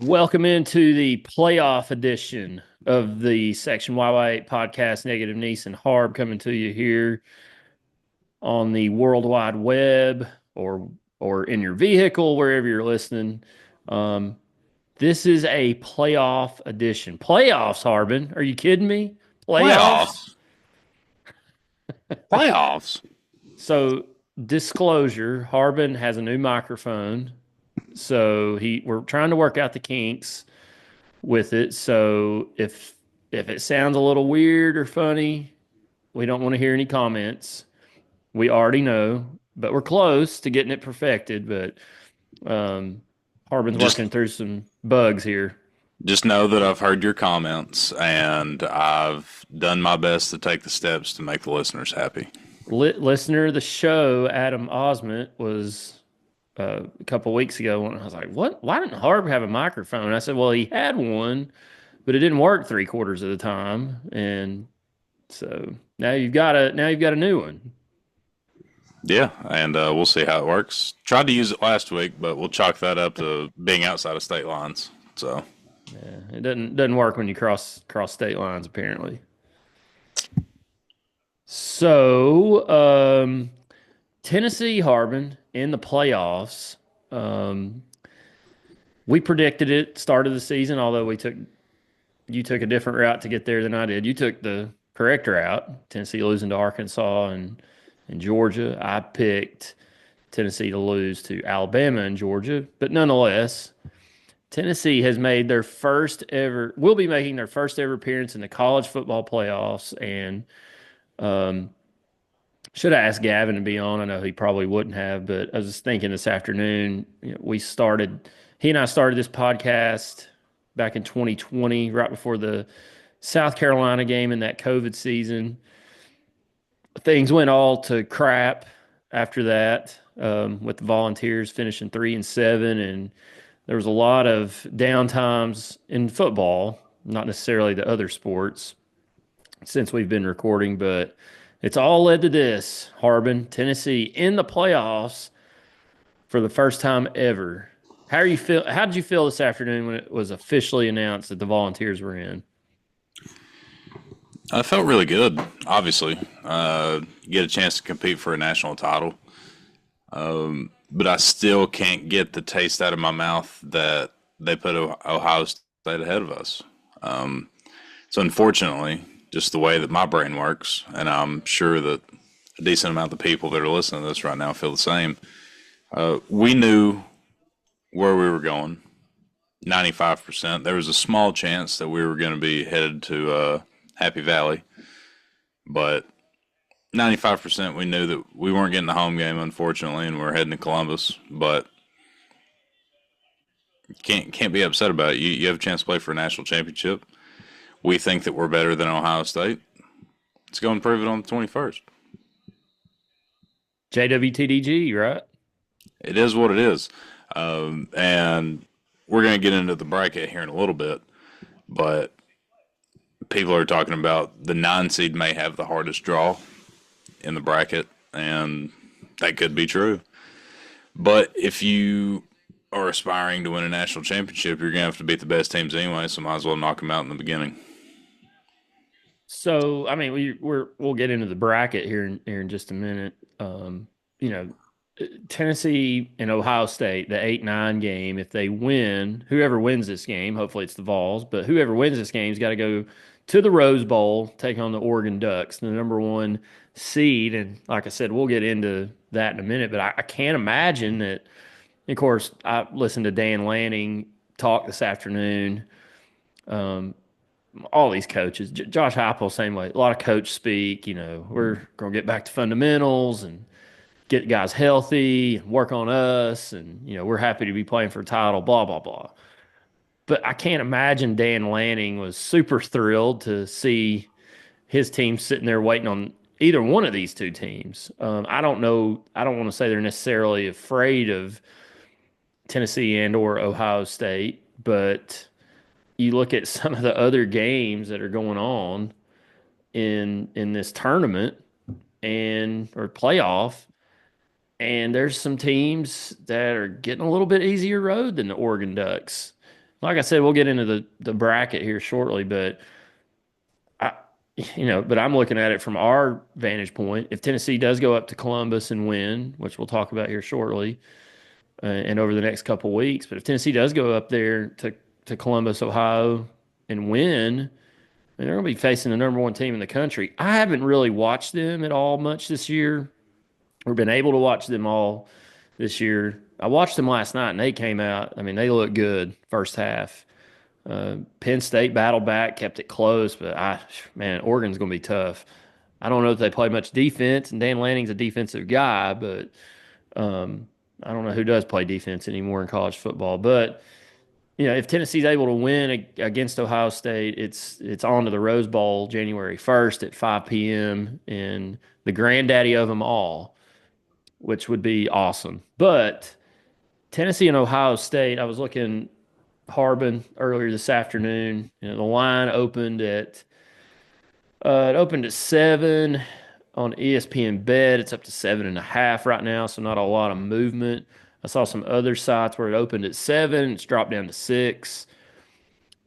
Welcome into the playoff edition of the Section YY8 podcast. Negative Nease and Harb coming to you here on the World Wide Web or in your vehicle, wherever you're listening. Um, this is a playoff edition. Playoffs, Harbin. Are you kidding me? Playoffs? Playoffs. Playoffs. So, disclosure, Harbin has a new microphone. So we're trying to work out the kinks with it. So if it sounds a little weird or funny, we don't want to hear any comments. We already know, but we're close to getting it perfected. But Harbin's Just working through some bugs here. just know that I've heard your comments and I've done my best to take the steps to make the listeners happy. Listener of the show, Adam Osment, was a couple weeks ago when I was like, "What? Why didn't Harb have a microphone?" I said, "Well, he had one, but it didn't work three-quarters of the time." And so now you've got a new one. Yeah, and we'll see how it works. Tried to use it last week, but we'll chalk that up to being outside of state lines. So, Yeah, it doesn't work when you cross state lines apparently. So Tennessee Harbin in the playoffs. Um, we predicted it start of the season, although you took a different route to get there than I did. You took the correct route. Tennessee losing to Arkansas and Georgia. I picked Tennessee to lose to Alabama and Georgia, but nonetheless, Tennessee has made their first ever, will be making their first ever appearance in the college football playoffs. And um, should have asked Gavin to be on. I know he probably wouldn't have, but I was just thinking this afternoon, he and I started this podcast back in 2020, right before the South Carolina game in that COVID season. Things went all to crap after that, with the Volunteers finishing 3-7, and there was a lot of downtimes in football, not necessarily the other sports, since we've been recording, but it's all led to this. Harbin, Tennessee in the playoffs for the first time ever. How did you feel this afternoon when it was officially announced that the Volunteers were in? I felt really good, obviously. Get a chance to compete for a national title. But I still can't get the taste out of my mouth that they put Ohio State ahead of us. So unfortunately, just the way that my brain works, and I'm sure that a decent amount of the people that are listening to this right now feel the same. We knew where we were going, 95%. There was a small chance that we were going to be headed to Happy Valley, but 95% we knew that we weren't getting the home game, unfortunately, and we are heading to Columbus. But can't be upset about it. You have a chance to play for a national championship. We think that we're better than Ohio State. Let's go and prove it on the 21st. JWTDG, right? It is what it is. And we're going to get into the bracket here in a little bit, but people are talking about the 9 seed may have the hardest draw in the bracket, and that could be true. But if you are aspiring to win a national championship, you're going to have to beat the best teams anyway, so might as well knock them out in the beginning. So, I mean, we'll get into the bracket here in just a minute. You know, Tennessee and Ohio State, the 8-9 game, if they win, whoever wins this game, hopefully it's the Vols, but whoever wins this game's got to go to the Rose Bowl, take on the Oregon Ducks, the number one seed. And like I said, we'll get into that in a minute, but I can't imagine that. Of course, I listened to Dan Lanning talk this afternoon. Um, all these coaches, Josh Heupel, same way. A lot of coach speak. We're going to get back to fundamentals and get guys healthy and work on us. And, we're happy to be playing for a title, blah, blah, blah. But I can't imagine Dan Lanning was super thrilled to see his team sitting there waiting on either one of these two teams. I don't know. I don't want to say they're necessarily afraid of Tennessee and or Ohio State, but you look at some of the other games that are going on in this tournament and or playoff, and there's some teams that are getting a little bit easier road than the Oregon Ducks. like I said, we'll get into the bracket here shortly, but I, but I'm looking at it from our vantage point. If Tennessee does go up to Columbus and win, which we'll talk about here shortly, and over the next couple weeks, but if Tennessee does go up there to Columbus, Ohio, and win, they're going to be facing the number one team in the country. I haven't really watched them at all much this year, or been able to watch them all this year. I watched them last night, and they came out. I mean, they looked good first half. Penn State battled back, kept it close, but man, Oregon's going to be tough. I don't know if they play much defense, and Dan Lanning's a defensive guy, but um, I don't know who does play defense anymore in college football. But if Tennessee's able to win against Ohio State, it's on to the Rose Bowl January 1st at 5 p.m. in the granddaddy of them all, which would be awesome. But Tennessee and Ohio State, I was looking Harbin earlier this afternoon. The line opened at 7 on ESPN Bet. It's up to 7.5 right now, so not a lot of movement. I saw some other sites where it opened at 7. It's dropped down to 6.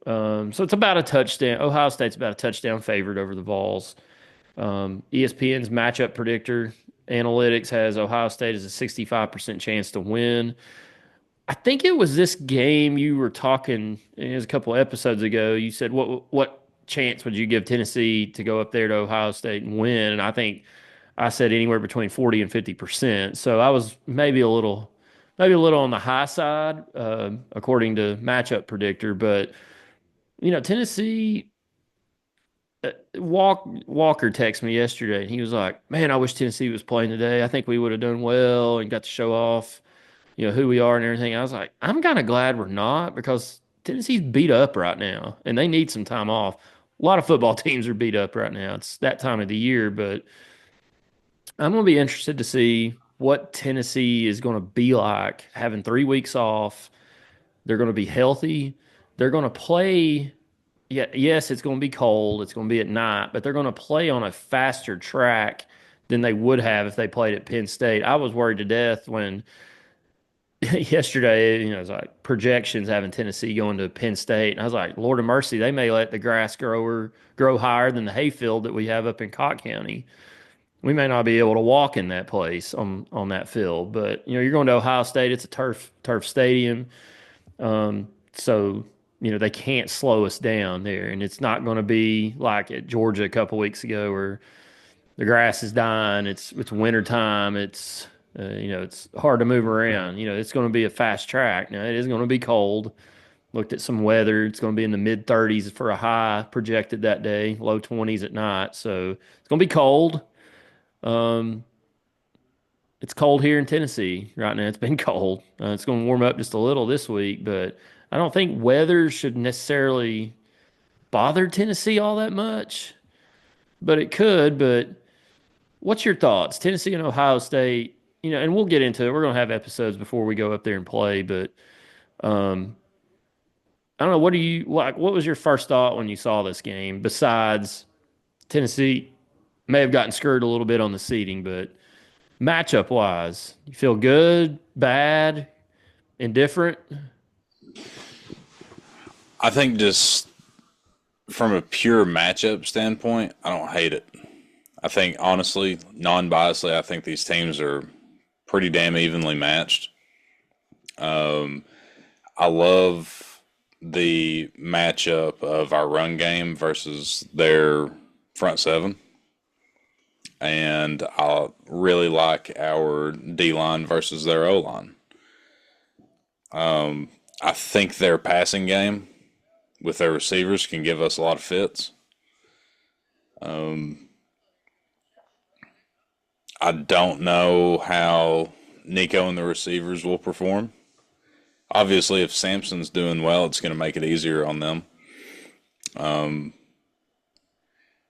So it's about a touchdown. Ohio State's about a touchdown favored over the Vols. ESPN's matchup predictor analytics has Ohio State as a 65% chance to win. I think it was this game you were talking. It was a couple of episodes ago. You said what chance would you give Tennessee to go up there to Ohio State and win? And I think I said anywhere between 40 and 50%. So I was maybe a little on the high side, according to matchup predictor. But Tennessee. Walker texted me yesterday, and he was like, "Man, I wish Tennessee was playing today. I think we would have done well and got to show off, who we are and everything." I was like, "I'm kind of glad we're not because Tennessee's beat up right now, and they need some time off. A lot of football teams are beat up right now. It's that time of the year, but I'm going to be interested to see what Tennessee is going to be like having 3 weeks off. They're going to be healthy. They're going to play. Yeah, yes, it's going to be cold. It's going to be at night, but they're going to play on a faster track than they would have if they played at Penn State. I was worried to death when yesterday, it was like projections having Tennessee going to Penn State. And I was like, Lord of mercy, they may let the grass grow higher than the hayfield that we have up in Cott County. We may not be able to walk in that place on that field. But you're going to Ohio State. It's a turf stadium. So they can't slow us down there, and it's not going to be like at Georgia a couple weeks ago where the grass is dying. It's winter time. It's hard to move around. It's going to be a fast track. Now it is going to be cold. Looked at some weather. It's going to be in the mid 30s for a high projected that day, low 20s at night. So it's going to be cold. Um, it's cold here in Tennessee right now. It's been cold. It's going to warm up just a little this week, but I don't think weather should necessarily bother Tennessee all that much, but it could. But what's your thoughts? Tennessee and Ohio State, and we'll get into it. We're going to have episodes before we go up there and play, but um, I don't know. What do you like? What was your first thought when you saw this game? Besides Tennessee may have gotten screwed a little bit on the seating, but matchup wise, you feel good, bad, indifferent? I think just from a pure matchup standpoint, I don't hate it. I think honestly, non-biasedly, I think these teams are pretty damn evenly matched. I love the matchup of our run game versus their front seven. And I really like our D line versus their O line. I think their passing game with their receivers can give us a lot of fits. I don't know how Nico and the receivers will perform. Obviously, if Samson's doing well, it's going to make it easier on them.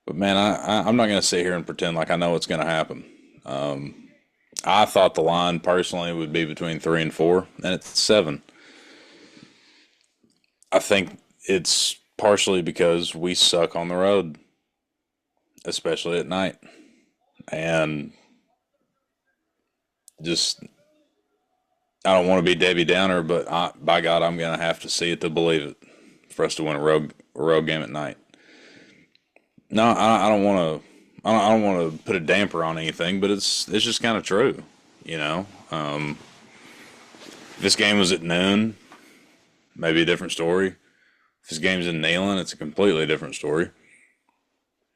But man, I'm not going to sit here and pretend like I know what's going to happen. I thought the line personally would be between 3 and 4, and it's 7. I think it's partially because we suck on the road, especially at night. And just I don't want to be Debbie Downer, but by God, I'm going to have to see it to believe it for us to win a road game at night. No, I don't want to. I don't want to put a damper on anything, but it's just kind of true, you know. If this game was at noon, maybe a different story. If this game's in Neyland, it's a completely different story.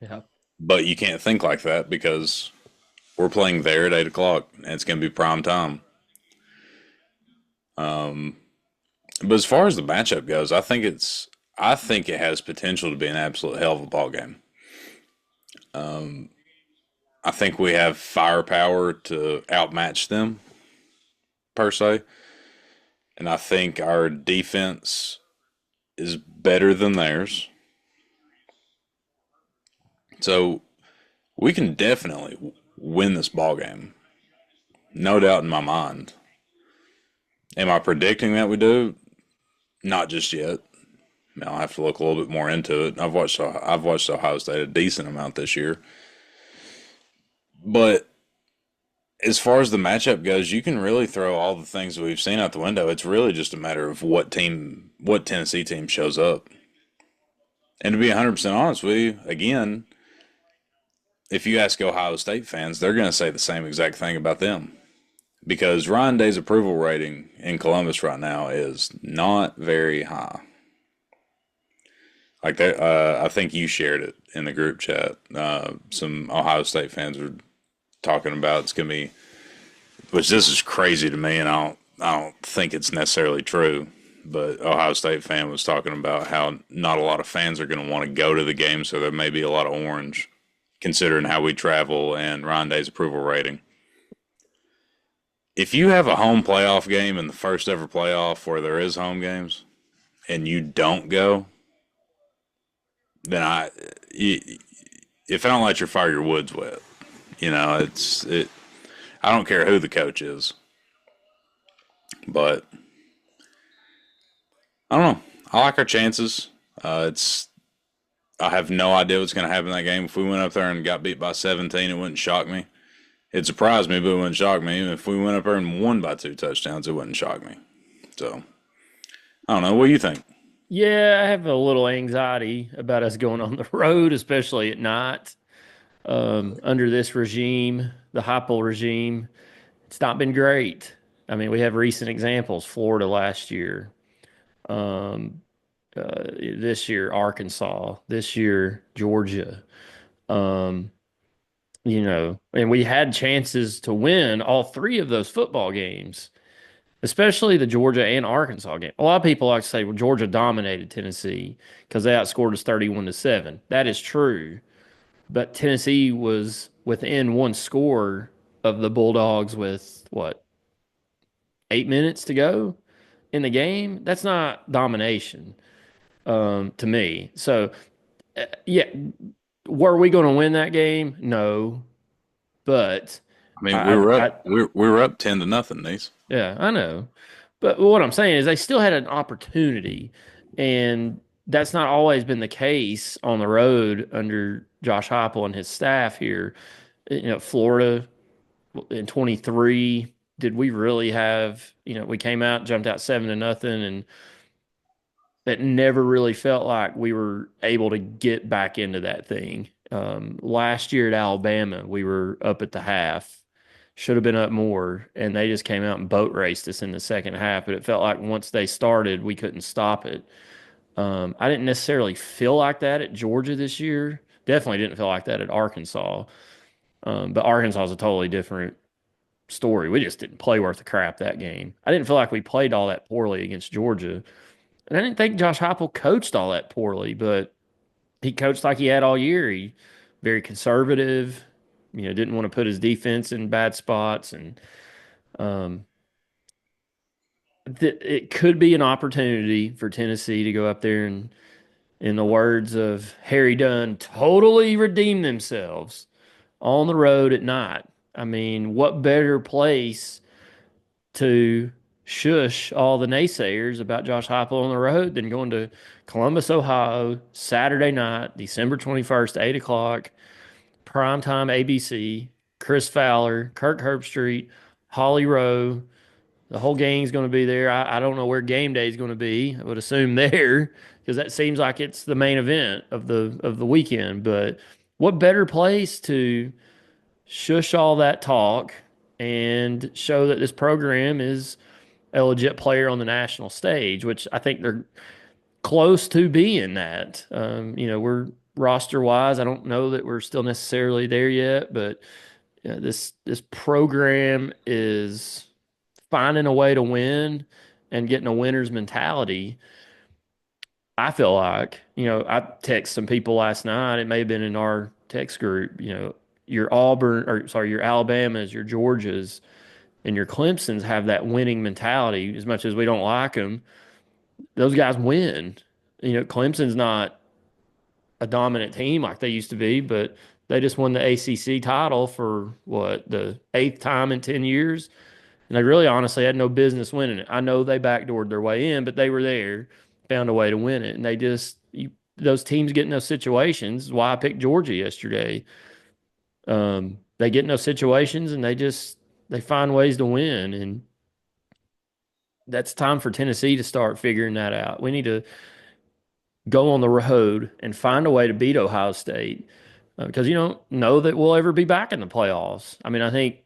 Yeah. But you can't think like that because we're playing there at 8 o'clock, and it's going to be prime time. But as far as the matchup goes, I think it has potential to be an absolute hell of a ball game. I think we have firepower to outmatch them per se, and I think our defense is better than theirs. So we can definitely win this ball game, no doubt in my mind. Am I predicting that we do? Not just yet. I'll have to look a little bit more into it. I've watched Ohio State a decent amount this year, but as far as the matchup goes, you can really throw all the things that we've seen out the window. It's really just a matter of what Tennessee team shows up. And to be 100% honest with you, again, if you ask Ohio State fans, they're going to say the same exact thing about them. Because Ryan Day's approval rating in Columbus right now is not very high. Like that, I think you shared it in the group chat. Some Ohio State fans were talking about it's going to be, which this is crazy to me, and I don't think it's necessarily true. But Ohio State fan was talking about how not a lot of fans are going to want to go to the game, so there may be a lot of orange, considering how we travel and Ryan Day's approval rating. If you have a home playoff game in the first ever playoff where there is home games, and you don't go, then if I don't light your fire, your wood's wet. It. I don't care who the coach is, but I don't know. I like our chances. It's I have no idea what's going to happen in that game. If we went up there and got beat by 17, it wouldn't shock me. It surprised me, but it wouldn't shock me. If we went up there and won by 2 touchdowns, it wouldn't shock me. So I don't know. What do you think? Yeah, I have a little anxiety about us going on the road, especially at night. Under this regime, the Heupel regime, it's not been great. I mean, we have recent examples: Florida last year, um, this year Arkansas, this year Georgia. Um, and we had chances to win all three of those football games, especially the Georgia and Arkansas game. A lot of people like to say, well, Georgia dominated Tennessee because they outscored us 31-7. That is true. But Tennessee was within one score of the Bulldogs with what, 8 minutes to go in the game? That's not domination, to me. So, yeah, were we going to win that game? No, but I mean, we I, were I, up. We were up 10-0, Nice. yeah, I know. But what I'm saying is they still had an opportunity, and that's not always been the case on the road under Josh Heupel and his staff here. Florida in 23, did we really have, we came out, jumped out 7-0, and it never really felt like we were able to get back into that thing. Last year at Alabama, we were up at the half, should have been up more, and they just came out and boat raced us in the second half. But it felt like once they started, we couldn't stop it. I didn't necessarily feel like that at Georgia this year. Definitely didn't feel like that at Arkansas. But Arkansas is a totally different story. We just didn't play worth a crap that game. I didn't feel like we played all that poorly against Georgia. And I didn't think Josh Heupel coached all that poorly, but he coached like he had all year. He very conservative, didn't want to put his defense in bad spots, and um, it could be an opportunity for Tennessee to go up there and, in the words of Harry Dunn, totally redeem themselves on the road at night. I mean, what better place to shush all the naysayers about Josh Heupel on the road than going to Columbus, Ohio, Saturday night, December 21st, 8 o'clock, primetime ABC, Chris Fowler, Kirk Herbstreit, Holly Rowe, The whole gang's going to be there. I don't know where game day is going to be. I would assume there because that seems like it's the main event of the weekend. But what better place to shush all that talk and show that this program is a legit player on the national stage, which I think they're close to being that. We're roster wise. I don't know that we're still necessarily there yet, but this program is finding a way to win and getting a winner's mentality. I feel like, I text some people last night. It may have been in our text group. Your Auburn, or sorry, your Alabamas, your Georgias, and your Clemsons have that winning mentality. As much as we don't like them, those guys win. Clemson's not a dominant team like they used to be, but they just won the ACC title for what, the eighth time in 10 years. And they really honestly had no business winning it. I know they backdoored their way in, but they were there, found a way to win it. And those teams get in those situations. Is why I picked Georgia yesterday. They get in those situations and they find ways to win. And that's time for Tennessee to start figuring that out. We need to go on the road and find a way to beat Ohio State because you don't know that we'll ever be back in the playoffs. I mean, I think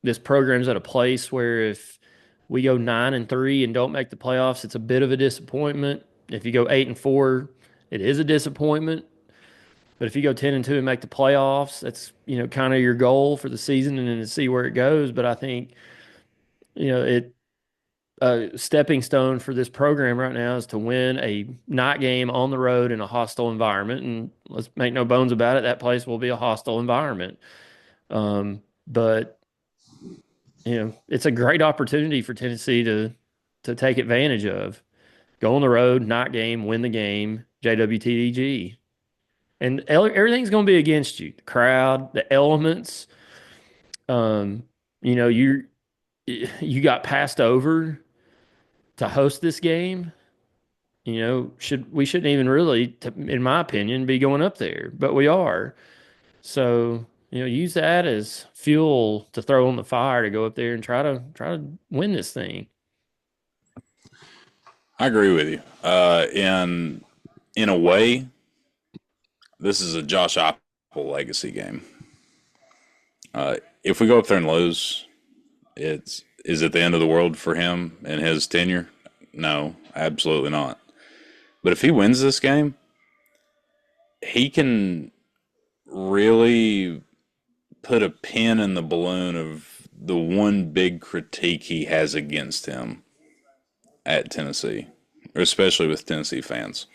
this program's at a place where if we go 9-3 and don't make the playoffs, it's a bit of a disappointment. If you go 8-4, it is a disappointment. But if you go 10-2 and make the playoffs, that's kind of your goal for the season and then to see where it goes. But I think it a stepping stone for this program right now is to win a night game on the road in a hostile environment. And let's make no bones about it, that place will be a hostile environment. But it's a great opportunity for Tennessee to take advantage of. Go on the road, night game, win the game, JWTDG. And everything's going to be against you. The crowd, the elements. Um, you know, you got passed over to host this game. We shouldn't even really, in my opinion, be going up there, but we are. So, use that as fuel to throw on the fire to go up there and try to win this thing. I agree with you. In a way, this is a Josh Apple legacy game. If we go up there and lose, is it the end of the world for him and his tenure? No, absolutely not. But if he wins this game, he can really put a pin in the balloon of the one big critique he has against him at Tennessee, or especially with Tennessee fans.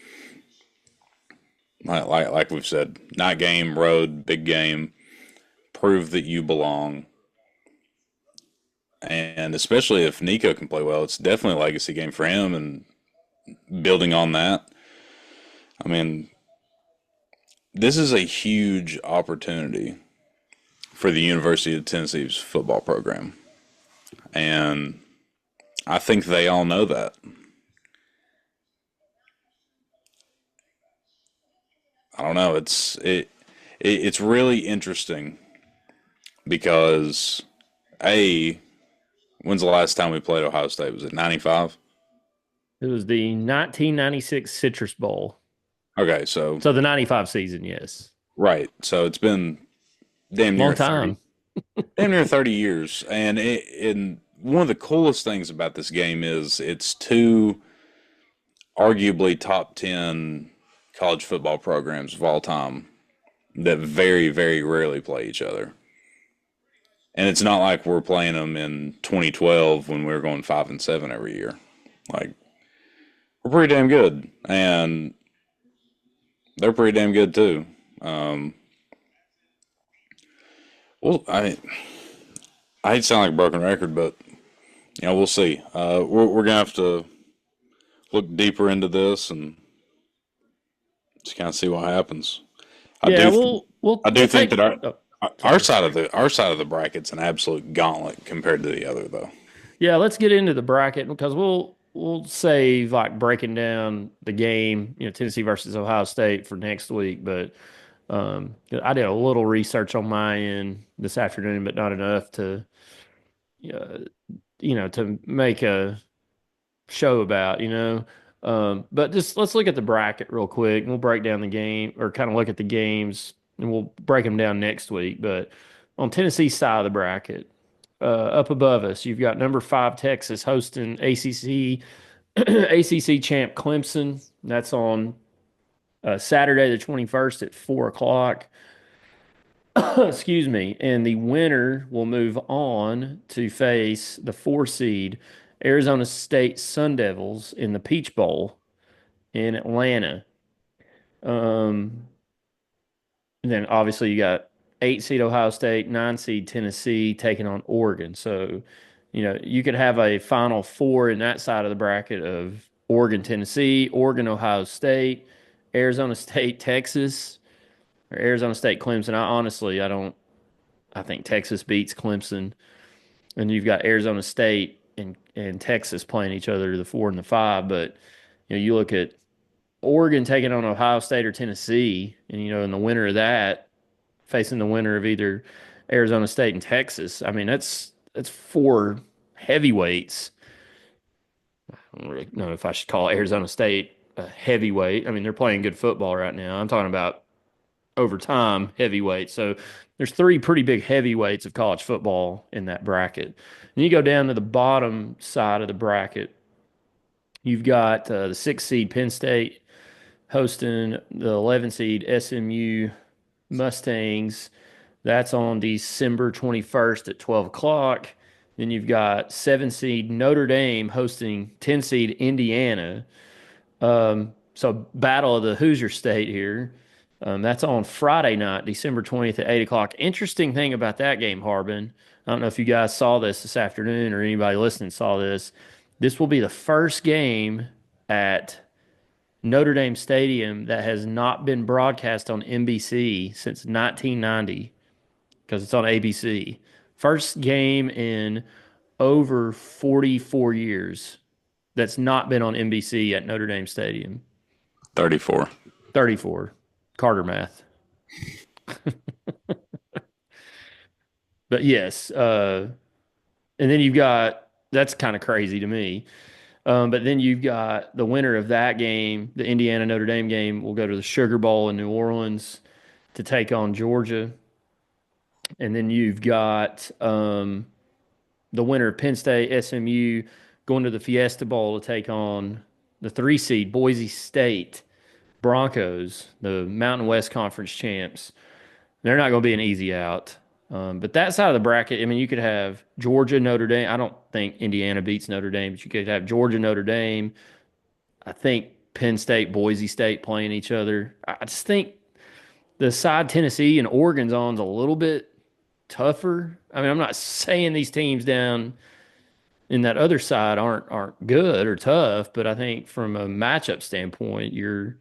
Like we've said, night game, road, big game, prove that you belong. And especially if Nico can play well, it's definitely a legacy game for him. And building on that, I mean, this is a huge opportunity for the University of Tennessee's football program. And I think they all know that. I don't know. It's really interesting because when's the last time we played Ohio State? Was it 95? It was the 1996 Citrus Bowl. Okay, so So the 95 season, yes. right. So it's been damn near Long time. 30 years. And one of the coolest things about this game is it's two arguably top 10 college football programs of all time that very, very rarely play each other. And it's not like we're playing them in 2012 when we were going 5-7 every year. Like, we're pretty damn good. And they're pretty damn good too. Well, I hate to sound like a broken record, but we'll see. We're gonna have to look deeper into this and just kind of see what happens. I Yeah, do, I do we'll think take. that Oh, our sorry. side of the bracket's an absolute gauntlet compared to the other, though. Yeah, let's get into the bracket because we'll save like breaking down the game, Tennessee versus Ohio State for next week. But I did a little research on my end this afternoon, but not enough to uh, to make a show about, But just let's look at the bracket real quick, and we'll break down the game or kind of look at the games, and we'll break them down next week. But on Tennessee's side of the bracket, up above us, you've got number 5 Texas hosting ACC ACC champ Clemson. That's on Saturday the 21st at 4 o'clock. Excuse me. And the winner will move on to face the 4 seed Arizona State Sun Devils in the Peach Bowl in Atlanta. Um, and then obviously you got 8 seed Ohio State, 9 seed Tennessee taking on Oregon. So, you could have a Final Four in that side of the bracket of Oregon, Tennessee, Oregon, Ohio State, Arizona State, Texas, or Arizona State, Clemson. I don't. I think Texas beats Clemson, and you've got Arizona State and Texas playing each other, the 4 and the 5. But you look at Oregon taking on Ohio State or Tennessee, and in the winner of that facing the winner of either Arizona State and Texas. I mean, that's 4 heavyweights. I don't really know if I should call Arizona State a heavyweight. I mean, they're playing good football right now. I'm talking about over time heavyweight. So there's 3 pretty big heavyweights of college football in that bracket. And you go down to the bottom side of the bracket, you've got the 6 seed Penn State hosting the 11 seed SMU Mustangs. That's on December 21st at 12 o'clock. Then you've got 7 seed Notre Dame hosting 10 seed Indiana. So battle of the Hoosier State here. That's on Friday night, December 20th at 8 o'clock. Interesting thing about that game, Harbin. I don't know if you guys saw this afternoon or anybody listening saw this. This will be the first game at Notre Dame Stadium that has not been broadcast on NBC since 1990 because it's on ABC. First game in over 44 years that's not been on NBC at Notre Dame Stadium. 34. 34. Carter math. But yes, and then you've got that's kind of crazy to me. But then you've got the winner of that game, the Indiana Notre Dame game, will go to the Sugar Bowl in New Orleans to take on Georgia. And then you've got the winner of Penn State, SMU, going to the Fiesta Bowl to take on the 3 seed Boise State Broncos, the Mountain West Conference champs. They're not going to be an easy out. But that side of the bracket, I mean, you could have Georgia, Notre Dame. I don't think Indiana beats Notre Dame, but you could have Georgia, Notre Dame. I think Penn State, Boise State playing each other. I just think the side Tennessee and Oregon's on's a little bit tougher. I mean, I'm not saying these teams down in that other side aren't good or tough, but I think from a matchup standpoint, you're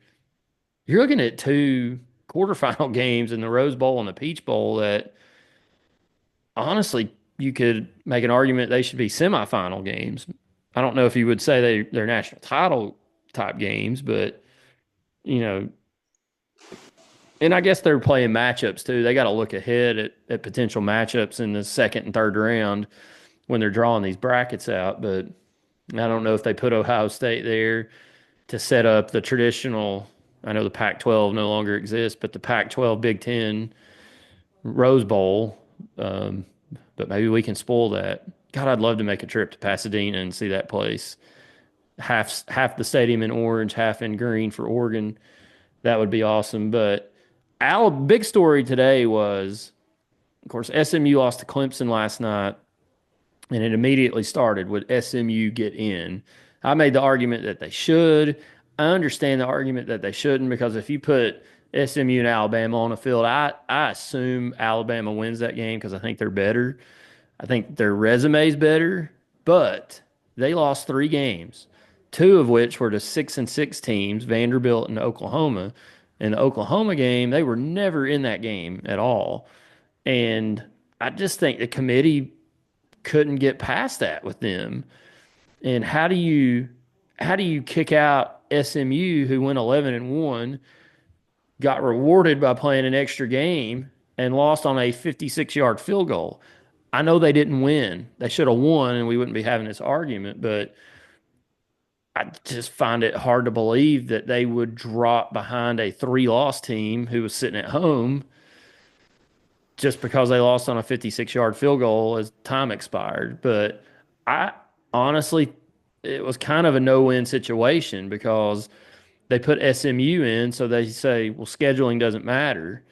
looking at 2 quarterfinal games in the Rose Bowl and the Peach Bowl that honestly you could make an argument they should be semifinal games. I don't know if you would say they're national title type games, but you know, and I guess they're playing matchups too. They got to look ahead at potential matchups in the second and third round when they're drawing these brackets out. But I don't know if they put Ohio State there to set up the traditional. I know the Pac-12 no longer exists, but the Pac-12 Big Ten Rose Bowl. But maybe we can spoil that. God, I'd love to make a trip to Pasadena and see that place. Half the stadium in orange, half in green for Oregon. That would be awesome. But big story today was, of course, SMU lost to Clemson last night, and it immediately started with SMU get in. I made the argument that they should. I understand the argument that they shouldn't because if you put SMU and Alabama on the field, I assume Alabama wins that game because I think they're better. I think their resume's better, but they lost 3 games, 2 of which were to 6-6 teams, Vanderbilt and Oklahoma. In the Oklahoma game, they were never in that game at all. And I just think the committee couldn't get past that with them. And how do you kick out SMU who went 11-1, got rewarded by playing an extra game and lost on a 56-yard field goal? I know they didn't win. They should have won, and we wouldn't be having this argument. But I just find it hard to believe that they would drop behind a three-loss team who was sitting at home just because they lost on a 56-yard field goal as time expired. But I honestly, it was kind of a no-win situation because they put SMU in, so they say, well, scheduling doesn't matter.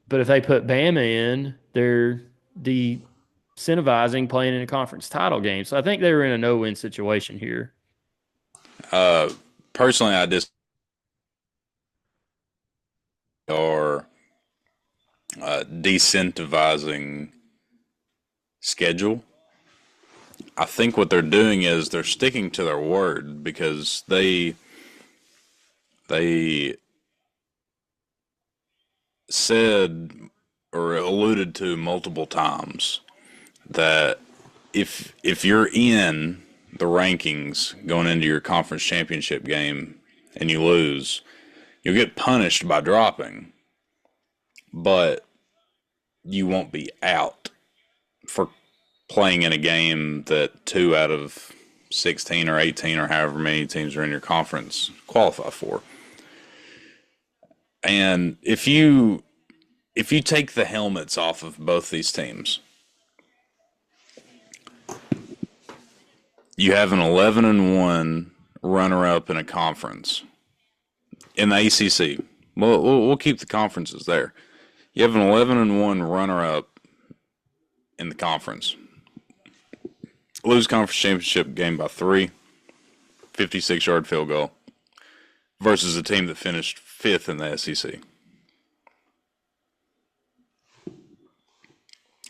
But if they put Bama in, they're de-incentivizing playing in a conference title game. So I think they were in a no-win situation here. Uh, Personally, I just are decentivizing schedule. I think what they're doing is they're sticking to their word because they said or alluded to multiple times that if you're in the rankings going into your conference championship game and you lose, you'll get punished by dropping, but you won't be out for playing in a game that 2 out of 16 or 18 or however many teams are in your conference qualify for. And if you take the helmets off of both these teams, you have an 11-1 runner-up in a conference in the ACC. We'll keep the conferences there. You have an 11-1 runner-up in the conference. Lose conference championship game by 3, 56-yard field goal, versus a team that finished 5th in the SEC.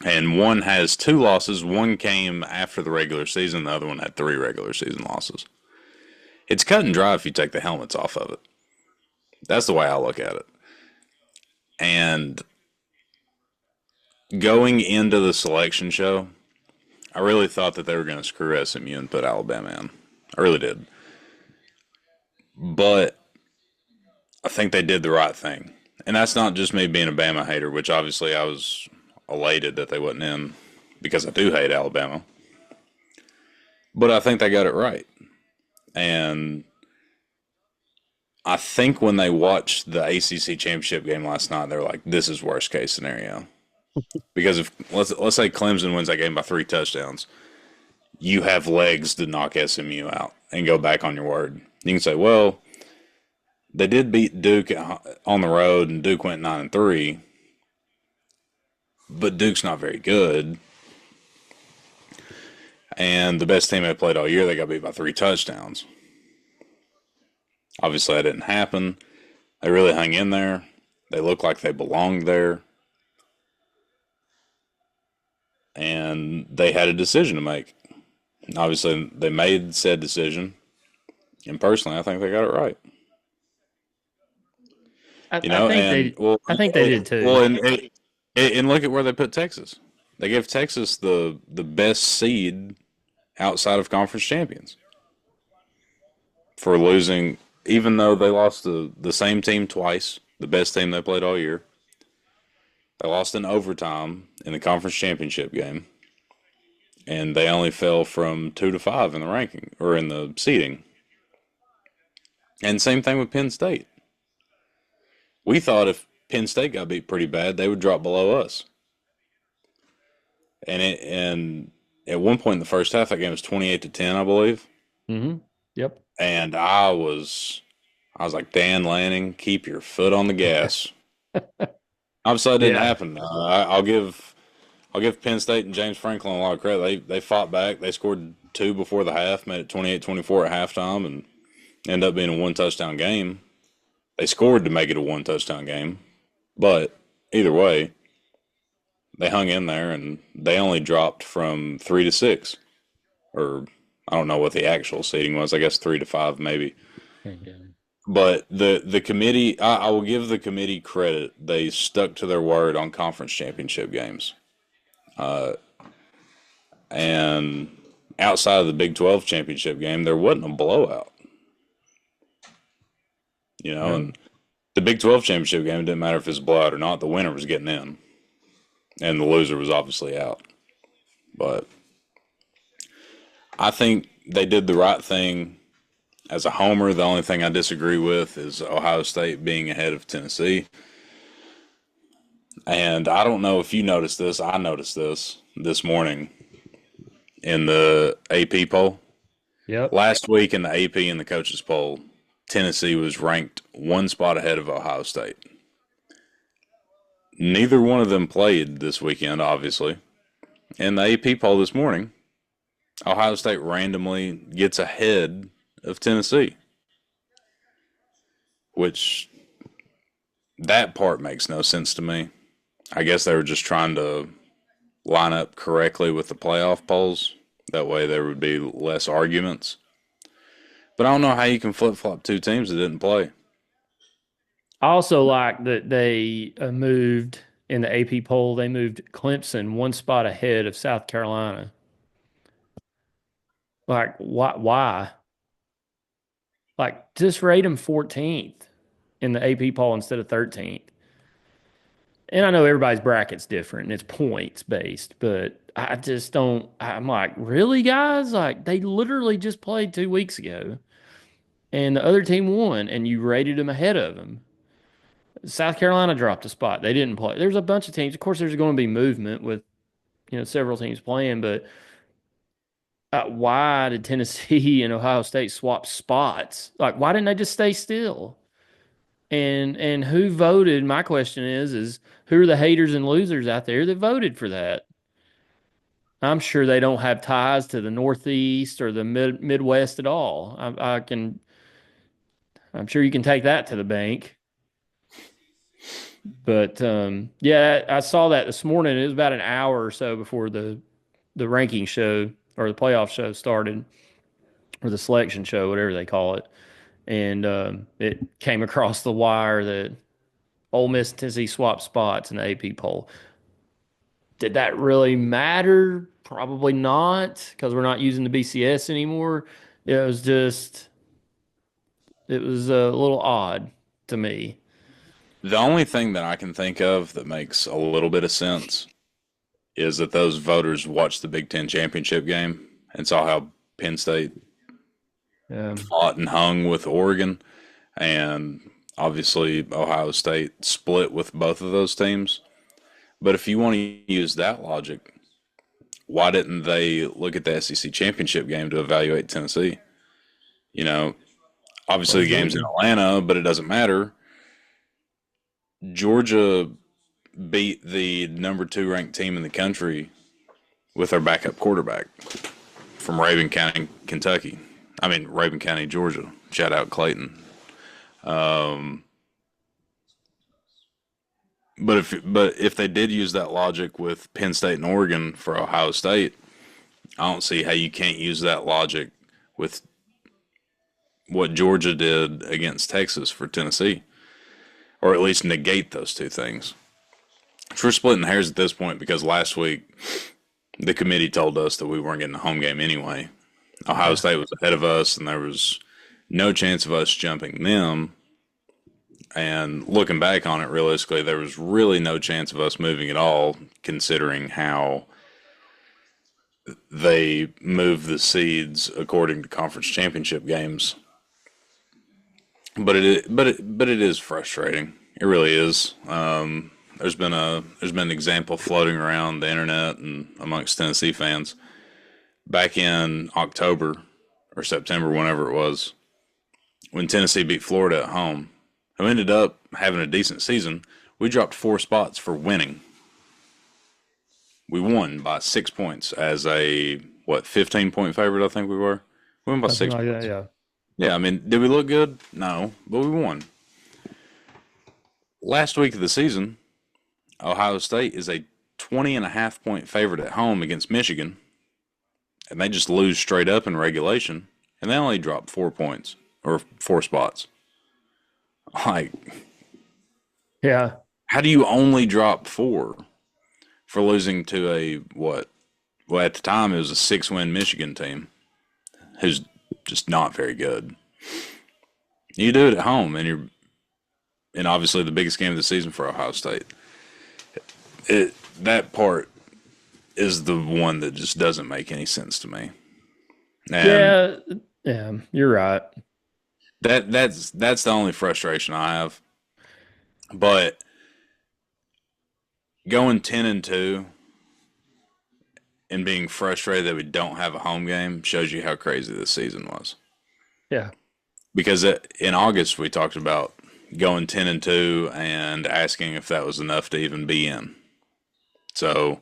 And one has 2 losses. One came after the regular season. The other one had 3 regular season losses. It's cut and dry if you take the helmets off of it. That's the way I look at it. And going into the selection show, I really thought that they were going to screw SMU and put Alabama in. I really did. But I think they did the right thing. And that's not just me being a Bama hater, which obviously I was elated that they wasn't in because I do hate Alabama. But I think they got it right. And I think when they watched the ACC championship game last night, they're like, this is worst case scenario. Because if let's say Clemson wins that game by 3 touchdowns, you have legs to knock SMU out and go back on your word. You can say, well, they did beat Duke on the road, and Duke went 9-3, but Duke's not very good. And the best team they played all year, they got beat by 3 touchdowns. Obviously, that didn't happen. They really hung in there. They looked like they belonged there. And they had a decision to make. Obviously, they made said decision. And personally, I think they got it right. You know, I think they did too. well, and look at where they put Texas. They gave Texas the best seed outside of conference champions for losing, even though they lost the same team twice, the best team they played all year. They lost in overtime in the conference championship game, and they only fell from 2 to 5 in the ranking or in the seeding. And same thing with Penn State. We thought if Penn State got beat pretty bad, they would drop below us. And at one point in the first half, that game was 28-10, I believe. Mm-hmm. Yep. And I was like, Dan Lanning, keep your foot on the gas. Obviously, it didn't happen. I'll give Penn State and James Franklin a lot of credit. They fought back. They scored 2 before the half, made it 28-24 at halftime, and ended up being a 1-touchdown game. They scored to make it a 1-touchdown game, but either way, they hung in there, and they only dropped from 3 to 6, or I don't know what the actual seeding was. I guess 3 to 5 maybe. Okay. But the committee, I will give the committee credit. They stuck to their word on conference championship games. And outside of the Big 12 championship game, there wasn't a blowout. And the Big 12 championship game, it didn't matter if it's a blowout or not. The winner was getting in. and the loser was obviously out. But I think they did the right thing. As a homer, the only thing I disagree with is Ohio State being ahead of Tennessee. And I don't know if you noticed this. I noticed this morning in the AP poll. Yep. Last week in the AP and the coaches poll, Tennessee was ranked one spot ahead of Ohio State. Neither one of them played this weekend, obviously. In the AP poll this morning, Ohio State randomly gets ahead of Tennessee, which that part makes no sense to me. I guess they were just trying to line up correctly with the playoff polls. That way there would be less arguments. But I don't know how you can flip-flop two teams that didn't play. I also like that they moved in the AP poll, they moved Clemson one spot ahead of South Carolina. Like, why? Why? Like, just rate them 14th in the AP poll instead of 13th. And I know everybody's bracket's different and it's points based, but I just don't. I'm like, really, guys? Like, they literally just played 2 weeks ago and the other team won and you rated them ahead of them. South Carolina dropped a spot. They didn't play. There's a bunch of teams. Of course, there's going to be movement with, several teams playing, but why did Tennessee and Ohio State swap spots? Like, why didn't they just stay still? And who voted? My question is who are the haters and losers out there that voted for that? I'm sure they don't have ties to the Northeast or the Midwest at all. I'm sure you can take that to the bank. But yeah, I saw that this morning. It was about an hour or so before the ranking show or the playoff show started, or the selection show, whatever they call it. And it came across the wire that Ole Miss and Tennessee swapped spots in the AP poll. Did that really matter? Probably not, because we're not using the BCS anymore. It was just, it was a little odd to me. The only thing that I can think of that makes a little bit of sense is that those voters watched the Big Ten championship game and saw how Penn State fought and hung with Oregon, and obviously Ohio State split with both of those teams. But if you want to use that logic, why didn't they look at the SEC championship game to evaluate Tennessee? You know, obviously the game's in Atlanta, but it doesn't matter. Georgia beat the number 2 ranked team in the country with their backup quarterback from Raven County, Kentucky. I mean, Raven County, Georgia. Shout out Clayton. But if they did use that logic with Penn State and Oregon for Ohio State, I don't see how you can't use that logic with what Georgia did against Texas for Tennessee, or at least negate those two things. We're splitting hairs at this point because last week the committee told us that we weren't getting a home game anyway. Ohio State was ahead of us, and there was no chance of us jumping them. And looking back on it, realistically, there was really no chance of us moving at all, considering how they move the seeds according to conference championship games. But it is frustrating. It really is. There's been an example floating around the internet and amongst Tennessee fans back in October or September, whenever it was, when Tennessee beat Florida at home, who ended up having a decent season. We dropped 4 spots for winning. We won by 6 points as a 15-point favorite. I think we were. We won by Something 6 like points. that, yeah. Yeah, I mean, did we look good? No, but we won. Last week of the season, Ohio State is a 20.5-point favorite at home against Michigan, and they just lose straight up in regulation, and they only drop 4 points or 4 spots. Like, Yeah. how do you only drop 4 for losing to a what? Well, at the time it was a 6-win Michigan team who's just not very good. You do it at home, and obviously the biggest game of the season for Ohio State. that part is the one that just doesn't make any sense to me. And Yeah, yeah, you're right. that's the only frustration I have. But going 10-2 and being frustrated that we don't have a home game shows you how crazy this season was. Yeah. Because in August we talked about going 10-2 and asking if that was enough to even be in. So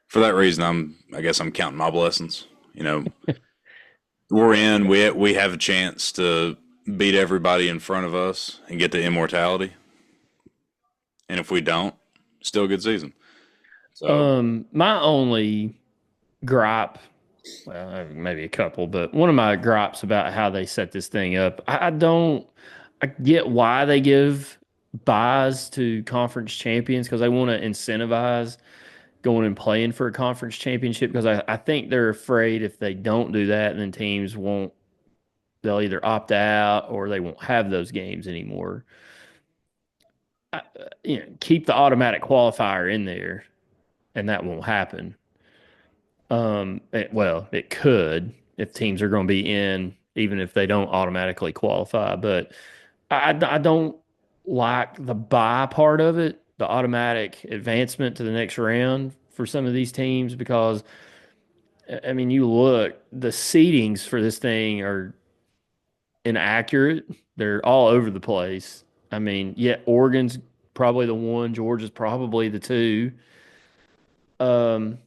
for that reason, I guess I'm counting my blessings. You know, we're in. We have a chance to beat everybody in front of us and get the immortality. And if we don't, still a good season. So My only gripe, well, maybe a couple, but one of my gripes about how they set this thing up, I get why they give buys to conference champions because they want to incentivize going and playing for a conference championship because I think they're afraid if they don't do that, then teams won't, they'll either opt out or they won't have those games anymore. Keep the automatic qualifier in there, and that won't happen. It could if teams are going to be in, even if they don't automatically qualify. But I don't like the buy part of it, the automatic advancement to the next round for some of these teams, because I mean, you look, the seedings for this thing are inaccurate. They're all over the place. I mean, yeah, Oregon's probably the one, Georgia's probably the two. Um,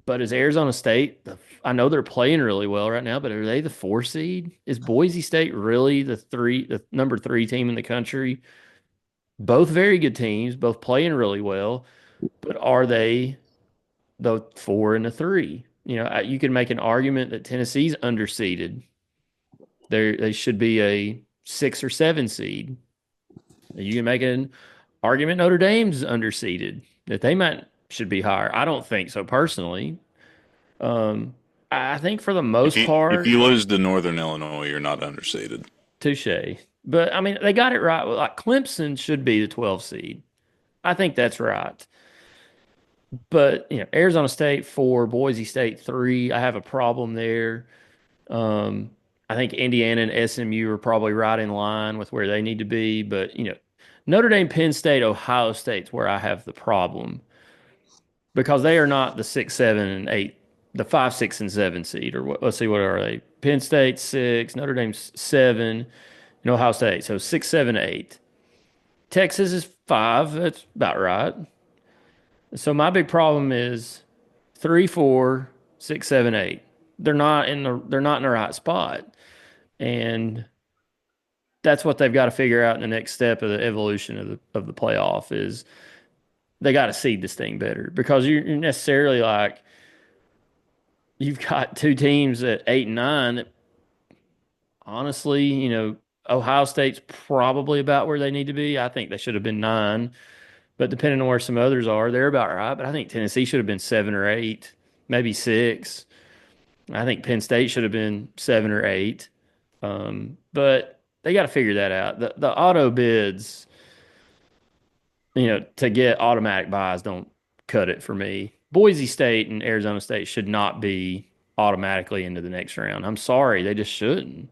But is Arizona State I know they're playing really well right now, but are they the 4 seed? Is Boise State really the number 3 team in the country? Both very good teams, both playing really well, but are they the 4 and the 3? You can make an argument that Tennessee's underseeded. They should be a 6 or 7 seed. You can make an argument Notre Dame's underseeded, that they might should be higher. I don't think so personally. Um, I think for the most if part, you lose to Northern Illinois, you're not underseeded. touche. But I mean, they got it right. Like Clemson should be the 12 seed. I think that's right. But Arizona State 4, Boise State 3. I have a problem there. Um, I think Indiana and SMU are probably right in line with where they need to be. But Notre Dame, Penn State, Ohio State's where I have the problem because they are not the 6, 7, and 8, the 5, 6, and 7 seed. Or what? Let's see, what are they? Penn State 6, Notre Dame 7, and Ohio State. So 6, 7, 8. Texas is 5. That's about right. So my big problem is 3, 4, 6, 7, 8. They're not in the right spot, and that's what they've got to figure out in the next step of the evolution of the playoff is they got to seed this thing better because you're necessarily like you've got two teams at 8 and 9. Honestly, Ohio State's probably about where they need to be. I think they should have been 9, but depending on where some others are, they're about right. But I think Tennessee should have been 7 or 8, maybe 6. I think Penn State should have been 7 or 8. But they got to figure that out. The auto bids, to get automatic buys don't cut it for me. Boise State and Arizona State should not be automatically into the next round. I'm sorry, they just shouldn't.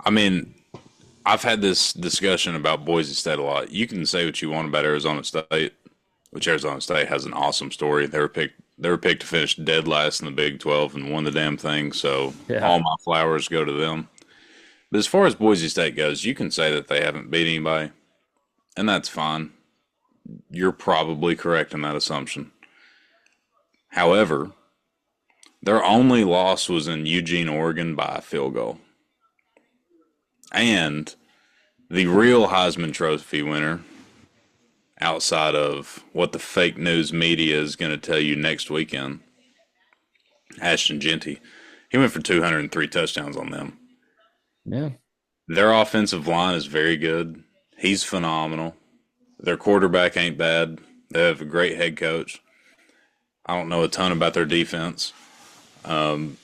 I mean, I've had this discussion about Boise State a lot. You can say what you want about Arizona State, which Arizona State has an awesome story. They were picked to finish dead last in the Big 12 and won the damn thing. So Yeah. all my flowers go to them. But as far as Boise State goes, you can say that they haven't beat anybody, and that's fine. You're probably correct in that assumption. However, their only loss was in Eugene, Oregon by a field goal. And the real Heisman Trophy winner, outside of what the fake news media is going to tell you next weekend, Ashton Genty, he went for 203 touchdowns on them. Yeah. Their offensive line is very good. He's phenomenal. Their quarterback ain't bad. They have a great head coach. I don't know a ton about their defense. Boise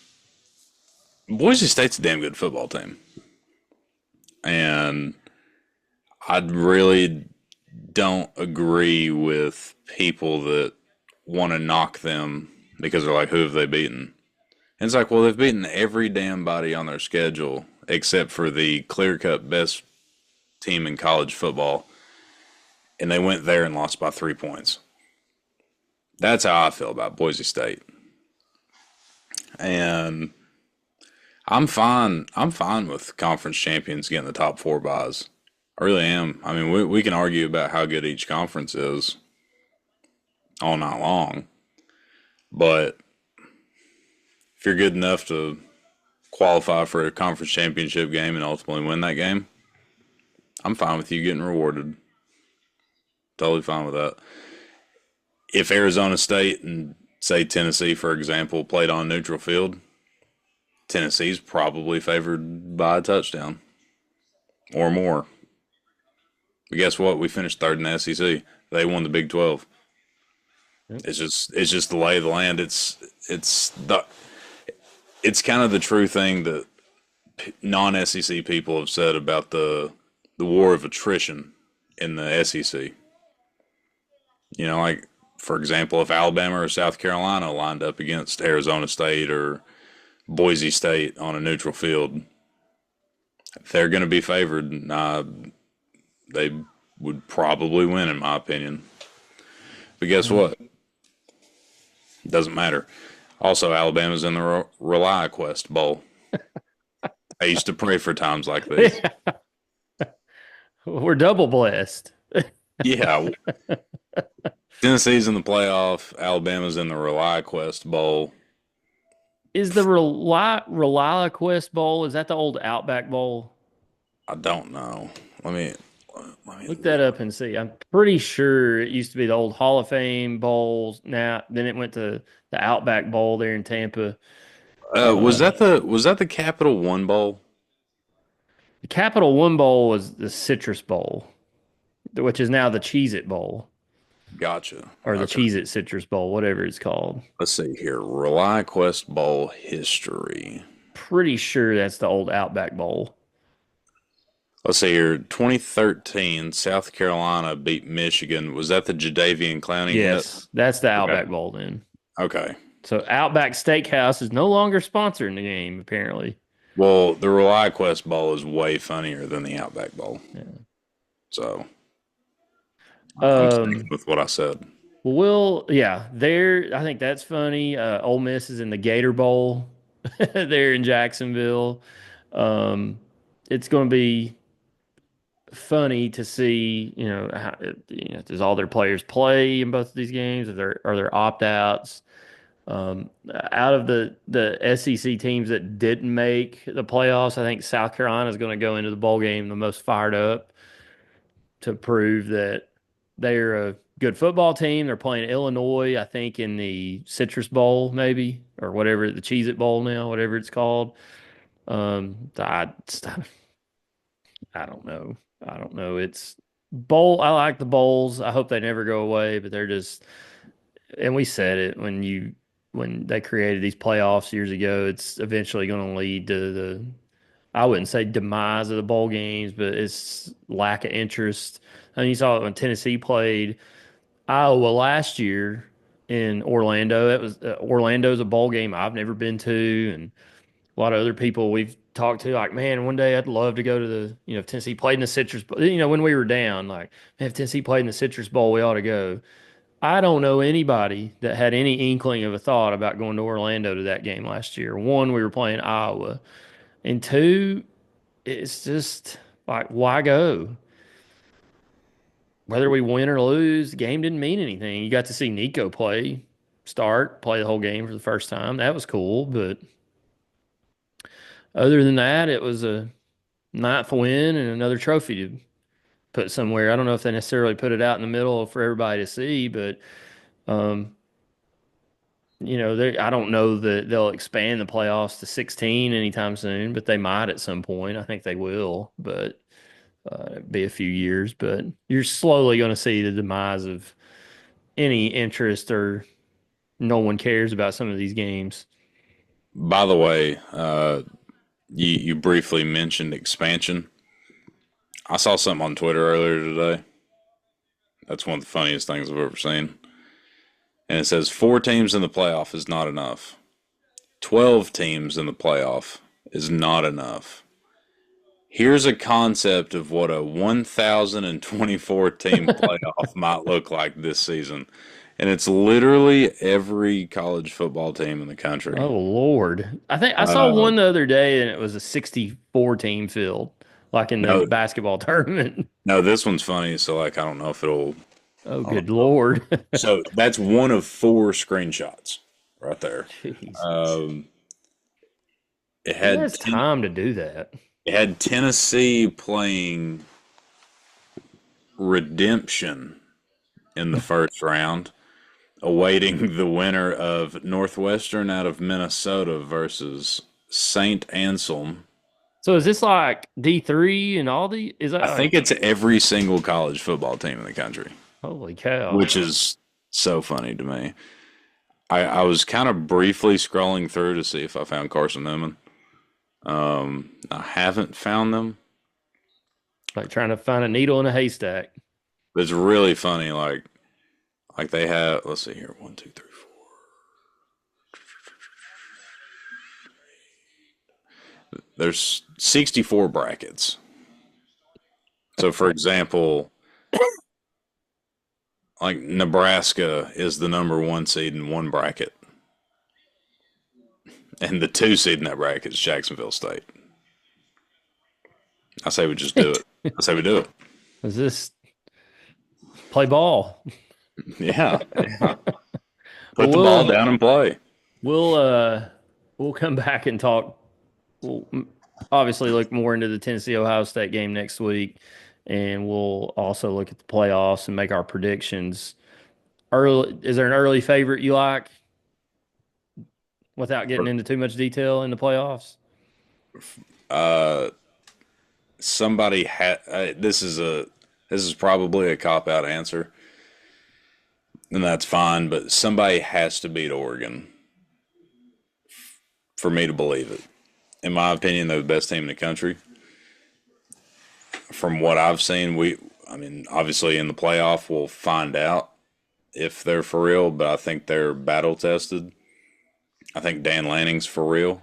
State's a damn good football team. And I'd really don't agree with people that want to knock them because they're like, who have they beaten? And it's like, well, they've beaten every damn body on their schedule except for the clear-cut best team in college football, and they went there and lost by 3 points. That's how I feel about Boise State. And I'm fine. I'm fine with conference champions getting the top four buys. I really am. I mean, we can argue about how good each conference is all night long, but if you're good enough to qualify for a conference championship game and ultimately win that game, I'm fine with you getting rewarded. Totally fine with that. If Arizona State and say Tennessee, for example, played on neutral field, Tennessee's probably favored by a touchdown or more. But guess what? We finished third in the SEC. They won the Big 12. Yep. It's just the lay of the land. It's kind of the true thing that non-SEC people have said about the war of attrition in the SEC. You know, like for example, if Alabama or South Carolina lined up against Arizona State or Boise State on a neutral field, they're going to be favored. They would probably win, in my opinion. But guess what? It doesn't matter. Also, Alabama's in the ReliaQuest Bowl. I used to pray for times like these. We're double blessed. Yeah. Tennessee's in the playoff. Alabama's in the ReliaQuest Bowl. Is the ReliaQuest Bowl, is that the old Outback Bowl? I don't know. Let me Look that up and see. I'm pretty sure it used to be the old Hall of Fame bowls. Now, then it went to the Outback Bowl there in Tampa. Was Uh, that the Capital One Bowl? the Capital One Bowl was the Citrus Bowl, which is now the Cheez-It Bowl Gotcha. or the Okay. Cheez-It Citrus Bowl, whatever it's called. Let's see here. ReliaQuest Bowl history. Pretty sure that's the old Outback Bowl. Let's see here. 2013, South Carolina beat Michigan. Was that the Jadavian Clowney hit? Yes, that's the Okay. Outback Bowl then. Okay. So Outback Steakhouse is no longer sponsoring the game, apparently. Well, the ReliaQuest Bowl is way funnier than the Outback Bowl. Yeah. So I'm sticking Um, with what I said. yeah, there. I think that's funny. Ole Miss is in the Gator Bowl there in Jacksonville. Um, it's going to be funny to see, does all their players play in both of these games? Are there opt outs? Out of the SEC teams that didn't make the playoffs, I think South Carolina is going to go into the bowl game the most fired up to prove that they're a good football team. They're playing Illinois, I think, in the Citrus Bowl, maybe, or whatever, the Cheez It Bowl now, whatever it's called. I don't know. I don't know. It's bowl. I like the bowls. I hope they never go away, but they're just, and we said it when they created these playoffs years ago, it's eventually going to lead to I wouldn't say demise of the bowl games, but it's lack of interest. I mean, you saw it when Tennessee played Iowa last year in Orlando. It was Orlando's a bowl game I've never been to, and a lot of other people we've talked to, like, man, one day I'd love to go to if Tennessee played in the Citrus Bowl, when we were down, like, man, if Tennessee played in the Citrus Bowl, we ought to go. I don't know anybody that had any inkling of a thought about going to Orlando to that game last year. One, we were playing Iowa, and two, it's just like, why go? Whether we win or lose, the game didn't mean anything. You got to see Nico play the whole game for the first time. That was cool, but other than that, it was a ninth win and another trophy to put somewhere. I don't know if they necessarily put it out in the middle for everybody to see, but um, I don't know that they'll expand the playoffs to 16 anytime soon, but they might at some point. I think they will, but it'd be a few years. But you're slowly going to see the demise of any interest, or no one cares about some of these games. By the way, you briefly mentioned expansion. I saw something on Twitter earlier today. That's one of the funniest things I've ever seen. And it says 4 teams in the playoff is not enough. 12 teams in the playoff is not enough. Here's a concept of what a 1,024 team playoff might look like this season. And it's literally every college football team in the country. Oh Lord. I think I saw Uh, one the other day and it was a 64 team field, like in the no, basketball tournament. no, this one's funny. So, like, I don't know if it'll. Oh I don't good know. Lord. So that's one of 4 screenshots right there. Jesus. Um, it Who had has time to do that? it had Tennessee playing Redemption in the first round, awaiting the winner of Northwestern out of Minnesota versus Saint Anselm. So is this like D3 and all the is that I like think it's every single college football team in the country, holy cow. which is so funny to me. I was kind of briefly scrolling through to see if I found Carson Newman. I haven't found them. Like trying to find a needle in a haystack. But it's really funny. Like they have. Let's see here. 1, 2, 3, 4. There's 64 brackets. So, for example, like Nebraska is the number 1 seed in one bracket, and the 2 seed in that bracket is Jacksonville State. I say we just do it. I say we do it. Is this play ball? Yeah. Yeah. Well, Put the ball down and play. we'll uh we'll come back and talk. We'll obviously look more into the Tennessee Ohio State game next week, and we'll also look at the playoffs and make our predictions. Early, is there an early favorite you like without getting into too much detail in the playoffs? Uh, somebody had. This is probably a cop out answer, and that's fine. But somebody has to beat Oregon for me to believe it. In my opinion, they're the best team in the country. From what I've seen, I mean, obviously in the playoff, we'll find out if they're for real, but I think they're battle tested. I think Dan Lanning's for real.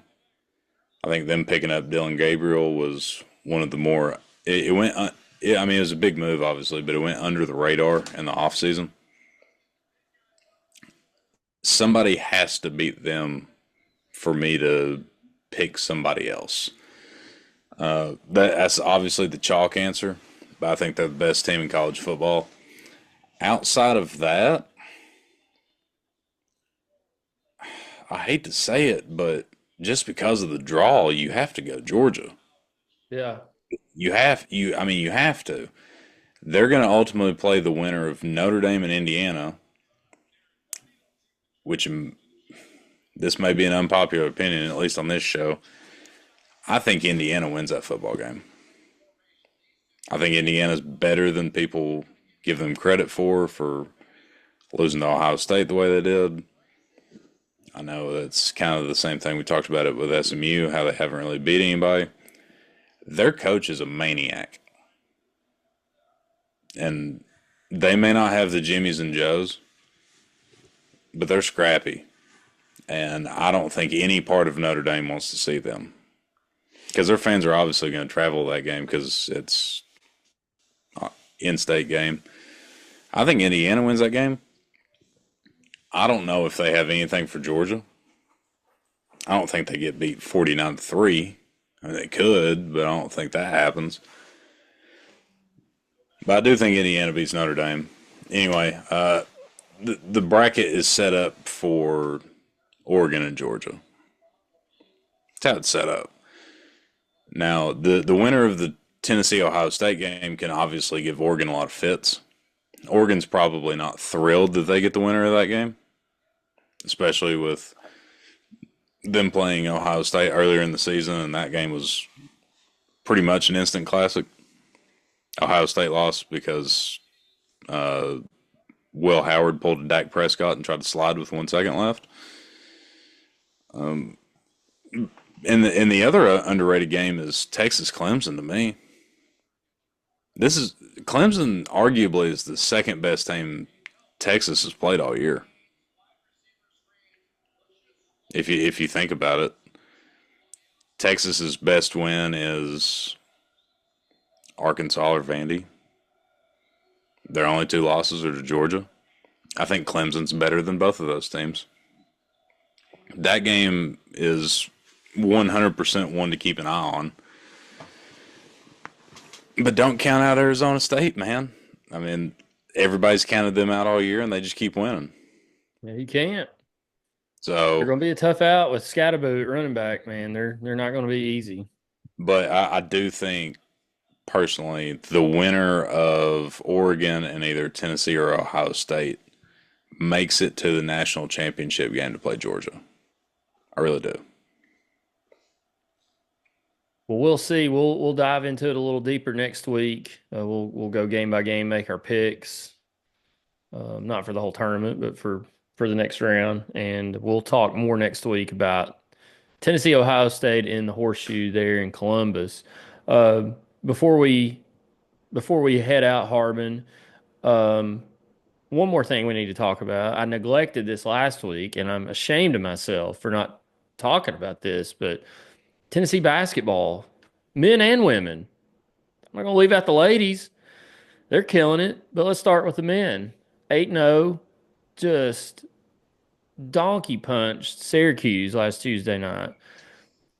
I think them picking up Dylan Gabriel was one of the more. It went. I mean, it was a big move, obviously, but it went under the radar in the offseason. Somebody has to beat them for me to pick somebody else. That's obviously the chalk answer, but I think they're the best team in college football. Outside of that, I hate to say it, but just because of the draw, you have to go Georgia. Yeah. I mean, you have to. They're going to ultimately play the winner of Notre Dame and Indiana, which this may be an unpopular opinion, at least on this show. I think Indiana wins that football game. I think Indiana's better than people give them credit for losing to Ohio State the way they did. I know that's kind of the same thing we talked about it with SMU, how they haven't really beat anybody. Their coach is a maniac. And they may not have the Jimmies and Joes, but they're scrappy. And I don't think any part of Notre Dame wants to see them. Because their fans are obviously going to travel that game because it's an in-state game. I think Indiana wins that game. I don't know if they have anything for Georgia. I don't think they get beat 49-3. I mean, they could, but I don't think that happens. But I do think Indiana beats Notre Dame. Anyway, the bracket is set up for Oregon and Georgia. That's how it's set up. Now, the winner of the Tennessee-Ohio State game can obviously give Oregon a lot of fits. Oregon's probably not thrilled that they get the winner of that game, especially with them playing Ohio State earlier in the season, and that game was pretty much an instant classic. Ohio State lost because Will Howard pulled a Dak Prescott and tried to slide with 1 second left. And the other underrated game is Texas Clemson to me. This is Clemson. Arguably, is the second best team Texas has played all year. If you think about it, Texas's best win is Arkansas or Vandy. Their only two losses are to Georgia. I think Clemson's better than both of those teams. That game is 100% one to keep an eye on. But don't count out Arizona State, man. I mean, everybody's counted them out all year, and they just keep winning. Yeah, you can't. They're So, going to be a tough out with Scatterboot at running back, man. They're not going to be easy. but I do think personally the winner of Oregon and either Tennessee or Ohio State makes it to the national championship game to play Georgia. I really do. Well, we'll see. We'll dive into it a little deeper next week. We'll go game by game, make our picks. Not for the whole tournament, but for the next round, and we'll talk more next week about Tennessee, Ohio State in the horseshoe there in Columbus. Uh, before we before we head out, Harbin, um, one more thing we need to talk about. I neglected this last week, and I'm ashamed of myself for not talking about this. But Tennessee basketball, men and women. I'm not gonna leave out the ladies. They're killing it. But let's start with the men. 8-0, just donkey punched Syracuse last Tuesday night.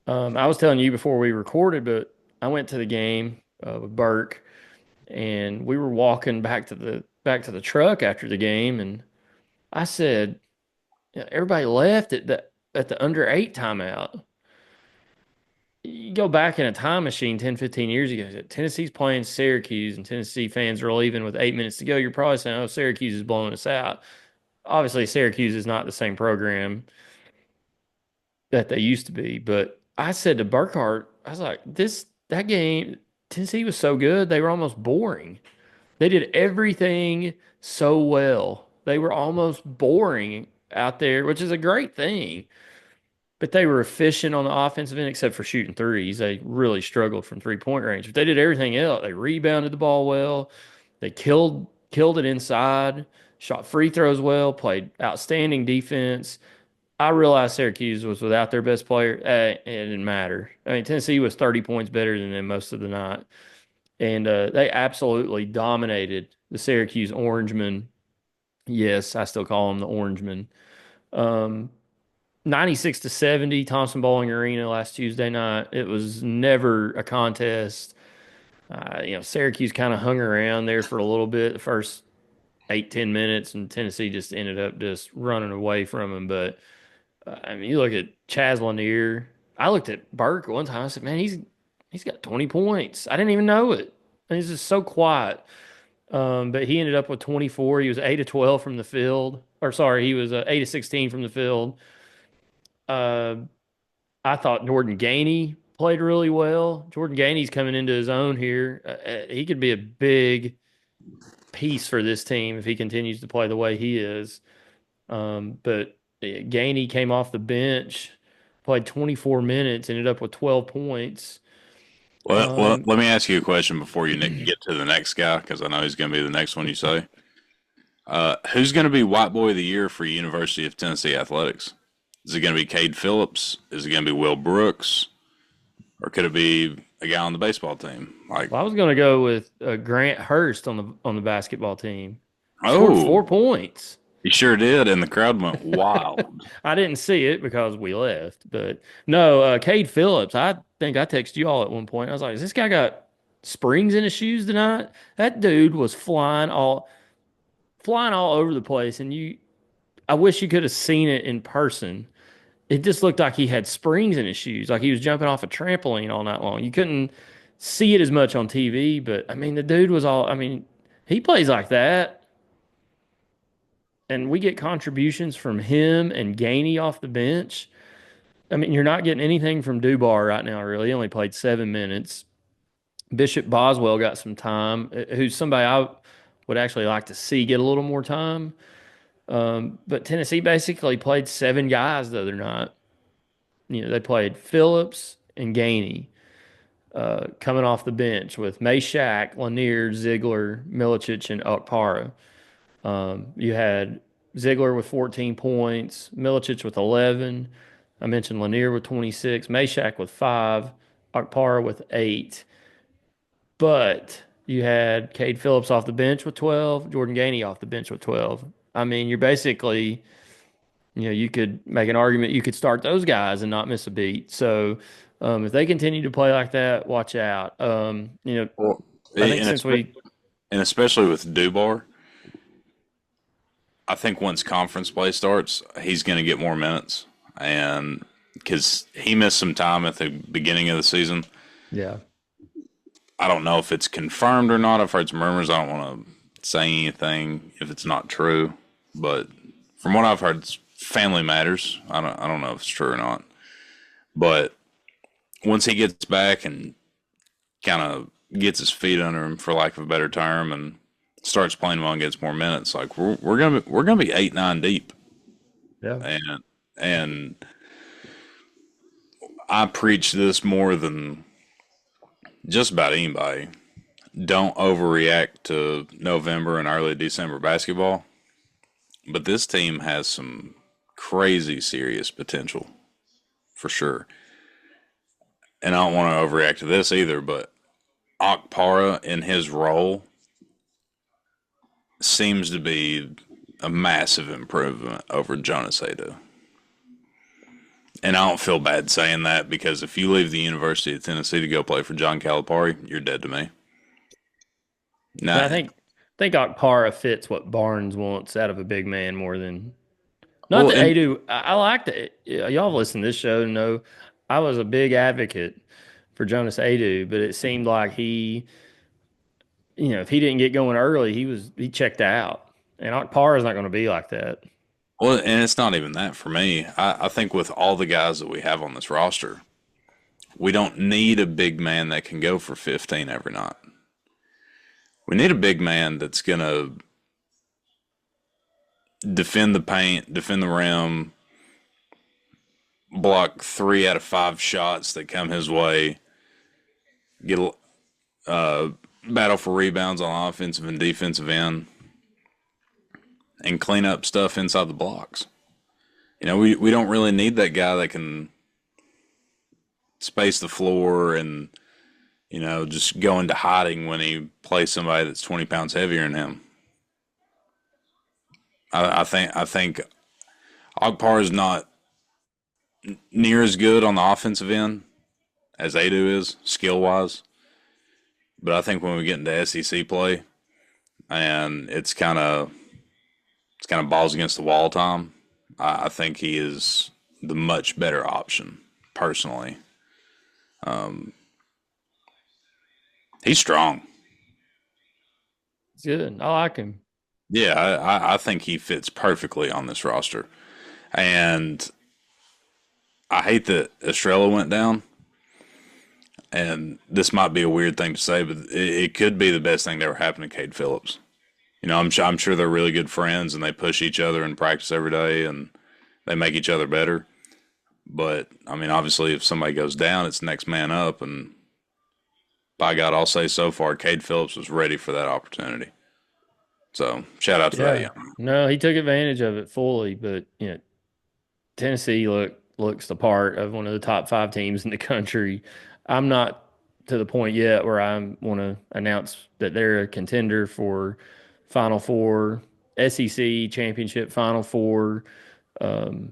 I was telling you before we recorded, but I went to the game with Burke, and we were walking back to the truck after the game, and I said, "Yeah, everybody left at the under eight timeout. You go back in a time machine 10, 15 years ago, Tennessee's playing Syracuse, and Tennessee fans are leaving with 8 minutes to go. You're probably saying, oh, Syracuse is blowing us out. Obviously, Syracuse is not the same program that they used to be. But I said to Burkhart, I was like, that game, Tennessee was so good, they were almost boring. They did everything so well. They were almost boring out there, which is a great thing. But they were efficient on the offensive end, except for shooting threes. They really struggled from 3-point range. But they did everything else. They rebounded the ball well. They killed it inside, shot free throws well, played outstanding defense. I realized Syracuse was without their best player. It didn't matter. I mean, Tennessee was 30 points better than them most of the night. And they absolutely dominated the Syracuse Orangemen. Yes, I still call them the Orangemen. Um, 96-70, Thompson Bowling Arena last Tuesday night. It was never a contest. Syracuse kind of hung around there for a little bit, the first 8-10 minutes, and Tennessee just ended up just running away from them. But I mean, you look at Chaz Lanier. I looked at Burke one time. I said, "Man, he's got 20 points." I didn't even know it. And he's just so quiet. But he ended up with 24. He was 8 of 12 from the field. Or sorry, he was 8 of 16 from the field. Uh, I thought Jordan Gainey played really well. Jordan Gainey's coming into his own here. He could be a big piece for this team if he continues to play the way he is. But Gainey came off the bench, played 24 minutes, ended up with 12 points. Well, Um, let me ask you a question before you get to the next guy, because I know he's going to be the next one you say. Who's going to be White Boy of the Year for University of Tennessee Athletics? Is it going to be Cade Phillips? Is it going to be Will Brooks? Or could it be a guy on the baseball team? Like, well, I was going to go with Grant Hurst on the basketball team. Scored oh, 4 points. he sure did, and the crowd went wild. I didn't see it because we left, but no, Cade Phillips. I think I texted you all at one point. I was like, "Has this guy got springs in his shoes tonight?" That dude was flying all over the place, and I wish you could have seen it in person. It just looked like he had springs in his shoes, like he was jumping off a trampoline all night long. You couldn't see it as much on TV, but I mean, the dude was all. I mean, he plays like that, and we get contributions from him and Gainey off the bench. I mean, you're not getting anything from Dubar right now, really. He only played 7 minutes. Bishop Boswell got some time, who's somebody I would actually like to see get a little more time. But Tennessee basically played seven guys the other night. They played Phillips and Gainey. coming off the bench with Meshack, Lanier, Ziegler, Milicic, and Okpara. You had Ziegler with 14 points, Milicic with 11. I mentioned Lanier with 26, Meshack with 5, Okpara with 8. But you had Cade Phillips off the bench with 12, Jordan Gainey off the bench with 12. I mean, you're basically, you could make an argument you could start those guys and not miss a beat. So if they continue to play like that, watch out. Well, I think and, since espe- we, and especially with Dubar, I think once conference play starts, he's going to get more minutes. And because he missed some time at the beginning of the season, yeah, I don't know if it's confirmed or not. I've heard some rumors. I don't want to say anything if it's not true, but from what I've heard, family matters. I don't know if it's true or not. But once he gets back and kind of gets his feet under him, for lack of a better term, and starts playing well and gets more minutes, like we're gonna be 8-9 deep, yeah, and I preach this more than just about anybody. Don't overreact to November and early December basketball, but this team has some crazy serious potential for sure. And I don't want to overreact to this either, but Okpara in his role seems to be a massive improvement over Jonas Ado. And I don't feel bad saying that because if you leave the University of Tennessee to go play for John Calipari, you're dead to me. yeah. Now, I think Okpara fits what Barnes wants out of a big man more than not well, that and Adu. I like that. Y'all have listened to this show and know I was a big advocate for Jonas Adu, but it seemed like if he didn't get going early, he checked out. And Okpara is not going to be like that. and it's not even that for me. I think with all the guys that we have on this roster, we don't need a big man that can go for 15 every night. We need a big man that's gonna defend the paint, defend the rim, block 3 out of 5 shots that come his way, get a battle for rebounds on offensive and defensive end, and clean up stuff inside the blocks. We don't really need that guy that can space the floor and just go into hiding when he plays somebody that's 20 pounds heavier than him. I think Ogpar is not near as good on the offensive end as Adu is skill wise, but I think when we get into SEC play and it's kind of balls against the wall time, I think he is the much better option personally. He's strong. It's good. I like him. Yeah, I think he fits perfectly on this roster. And I hate that Estrella went down. And this might be a weird thing to say, but it could be the best thing to ever happen to Cade Phillips. I'm sure they're really good friends and they push each other in practice every day and they make each other better. But I mean, obviously, if somebody goes down, it's next man up. And by God, I'll say so far, Cade Phillips was ready for that opportunity. So shout out to that Yeah. young. No, he took advantage of it fully, but Tennessee looks the part of one of the top 5 teams in the country. I'm not to the point yet where I want to announce that they're a contender for Final Four, SEC championship Final Four, um,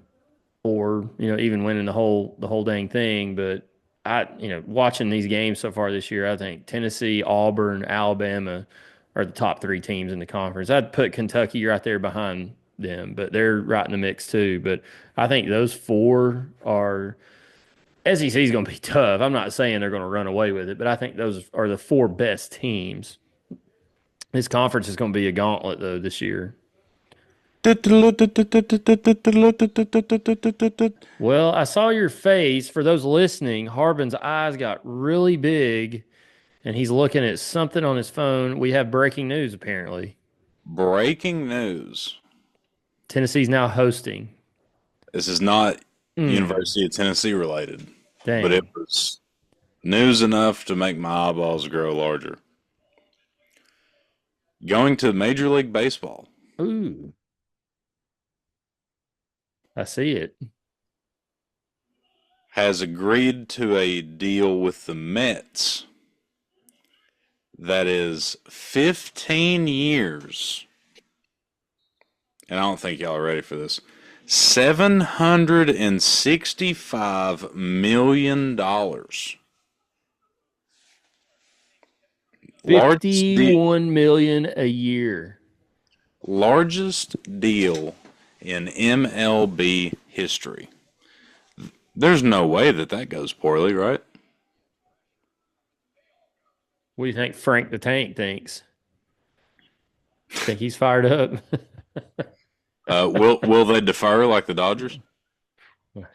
or even winning the whole dang thing. But watching these games so far this year, I think Tennessee, Auburn, Alabama are the top 3 teams in the conference. I'd put Kentucky right there behind them, but they're right in the mix too. But I think those 4 are SEC is going to be tough. I'm not saying they're going to run away with it, but I think those are the 4 best teams. This conference is going to be a gauntlet though this year. Well, I saw your face. For those listening, Harbin's eyes got really big and he's looking at something on his phone. We have breaking news apparently. Breaking news. Tennessee's now hosting. This is not Mm, University of Tennessee related, but it dang. was News enough to make my eyeballs grow larger. Going to Major League Baseball. Ooh, I see it. Has agreed to a deal with the Mets that is 15 years. And I don't think y'all are ready for this. $765 million. Largest deal, 51 million a year. largest deal in MLB history. There's no way that that goes poorly, right? What do you think Frank the Tank thinks? Think he's fired up? Will they defer like the Dodgers?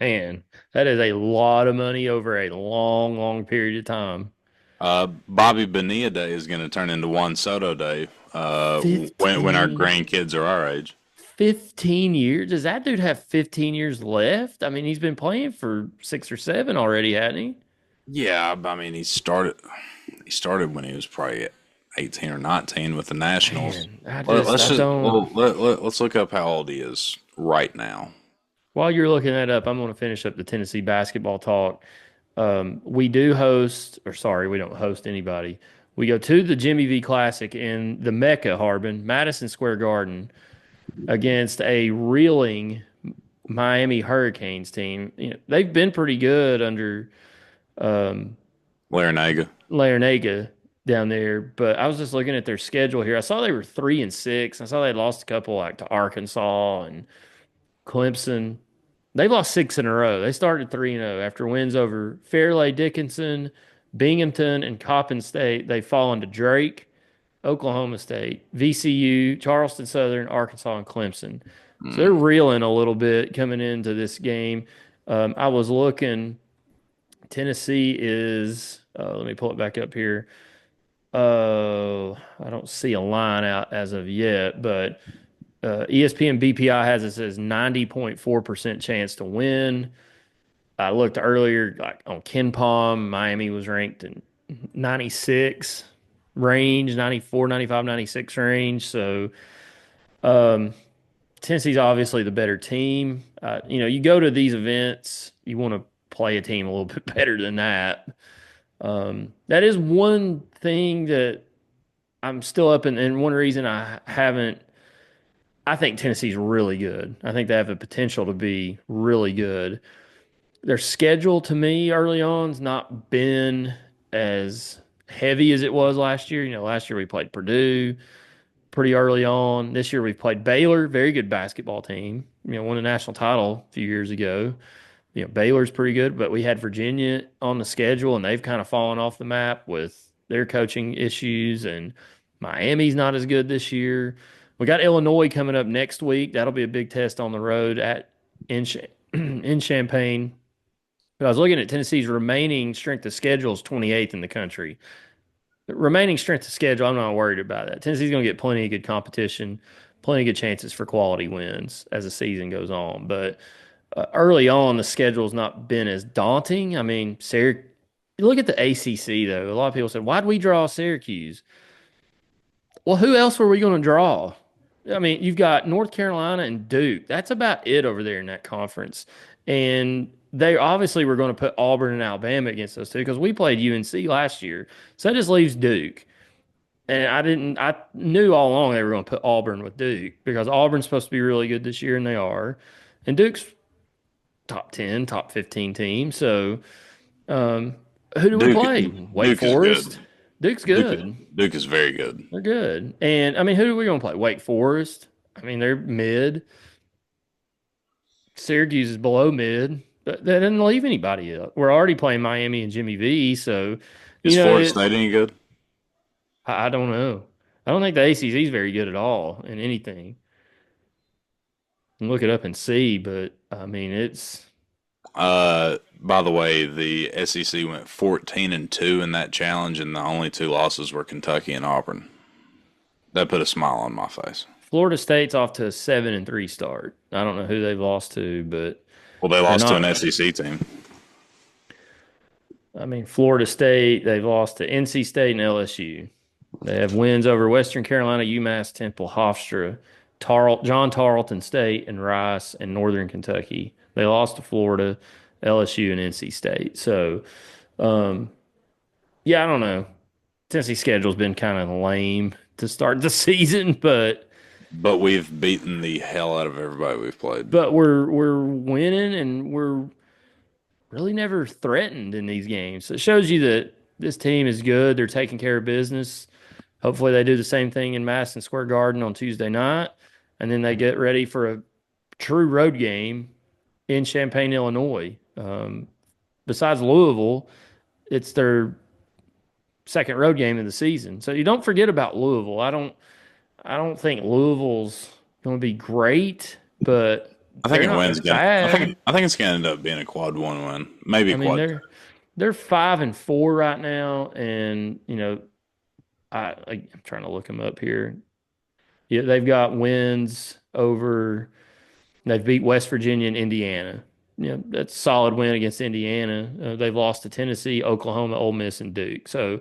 Man, that is a lot of money over a long, long period of time. Bobby Bonilla Day is going to turn into Juan Soto Day when our 15, grandkids are our age. 15 years? Does that dude have 15 years left? I mean, he's been playing for 6 or 7 already, hasn't he? Yeah, I mean he started when he was probably 18 or 19 with the Nationals. Man, Let's I just don't. let's look up how old he is right now. While you're looking that up, I'm going to finish up the Tennessee basketball talk. We do host, or sorry, we don't host anybody. We go to the Jimmy V Classic in the Mecca, Harbin, Madison Square Garden, against a reeling Miami Hurricanes team. You know, they've been pretty good under um, Larinaga. Larinaga down there, but I was just looking at their schedule here. I saw they were 3-6. I saw they had lost a couple like to Arkansas and Clemson. They've lost 6 in a row. They started 3-0 after wins over Fairleigh Dickinson, Binghamton, and Coppin State. They've fallen to Drake, Oklahoma State, VCU, Charleston Southern, Arkansas, and Clemson. So they're Mm. reeling a little bit coming into this game. I was looking. Tennessee is. Let me pull it back up here. I don't see a line out as of yet, but ESPN BPI has it says 90.4% chance to win. I looked earlier, like on Ken Palm, Miami was ranked in 96 range, 94, 95, 96 range. So um, Tennessee's obviously the better team. You go to these events, you want to play a team a little bit better than that. That is one thing that I'm still up in, and one reason I haven't. I think Tennessee's really good. I think they have the potential to be really good. Their schedule to me early on's not been as heavy as it was last year. Last year we played Purdue pretty early on. This year we've played Baylor, very good basketball team. Won a national title a few years ago. Baylor's pretty good, but we had Virginia on the schedule, and they've kind of fallen off the map with their coaching issues. And Miami's not as good this year. We got Illinois coming up next week. That'll be a big test on the road in Champaign. But I was looking at Tennessee's remaining strength of schedule is 28th in the country. Remaining strength of schedule, I'm not worried about that. Tennessee's going to get plenty of good competition, plenty of good chances for quality wins as the season goes on. But early on, the schedule's not been as daunting. I mean, look at the ACC, though. A lot of people said, why'd we draw Syracuse? Well, who else were we going to draw? I mean, you've got North Carolina and Duke. That's about it over there in that conference. And they obviously were going to put Auburn and Alabama against us too because we played UNC last year. So that just leaves Duke. And I knew all along they were going to put Auburn with Duke because Auburn's supposed to be really good this year, and they are. And Duke's top 10, top 15 team. So um, who do we Duke play? Wake Duke is good. Forest. Duke's Duke is good. Duke is very good. They're good. And I mean, who are we going to play? Wake Forest. I mean, they're mid. Syracuse is below mid. But that doesn't leave anybody up. We're already playing Miami and Jimmy V. So, Is Florida it's, State any good? I don't know. I don't think the ACC is very good at all in anything. You can look it up and see, but I mean, it's By the way, the SEC went 14-2 in that challenge, and the only two losses were Kentucky and Auburn. That put a smile on my face. Florida State's off to a 7-3 start. I don't know who they've lost to, but Well, they they're lost to an not. SEC team. I mean, Florida State, they've lost to NC State and LSU. They have wins over Western Carolina, UMass, Temple, Hofstra, John Tarleton State, and Rice and Northern Kentucky. They lost to Florida, LSU, and NC State. So, um, yeah, I don't know. Tennessee's schedule's been kind of lame to start the season, But we've beaten the hell out of everybody we've played. we're winning and we're really never threatened in these games. So it shows you that this team is good. They're taking care of business. Hopefully, they do the same thing in Madison Square Garden on Tuesday night, and then they get ready for a true road game in Champaign, Illinois. Besides Louisville, it's their second road game of the season. So you don't forget about Louisville. I don't think Louisville's going to be great, but I think they're it not wins again. bad. I think it's gonna end up being a quad one win, maybe I a mean, quad. they're 5-4 right now, and I'm trying to look them up here. Yeah, they've got wins over. They've beat West Virginia and Indiana. That's a solid win against Indiana. They've lost to Tennessee, Oklahoma, Ole Miss, and Duke. So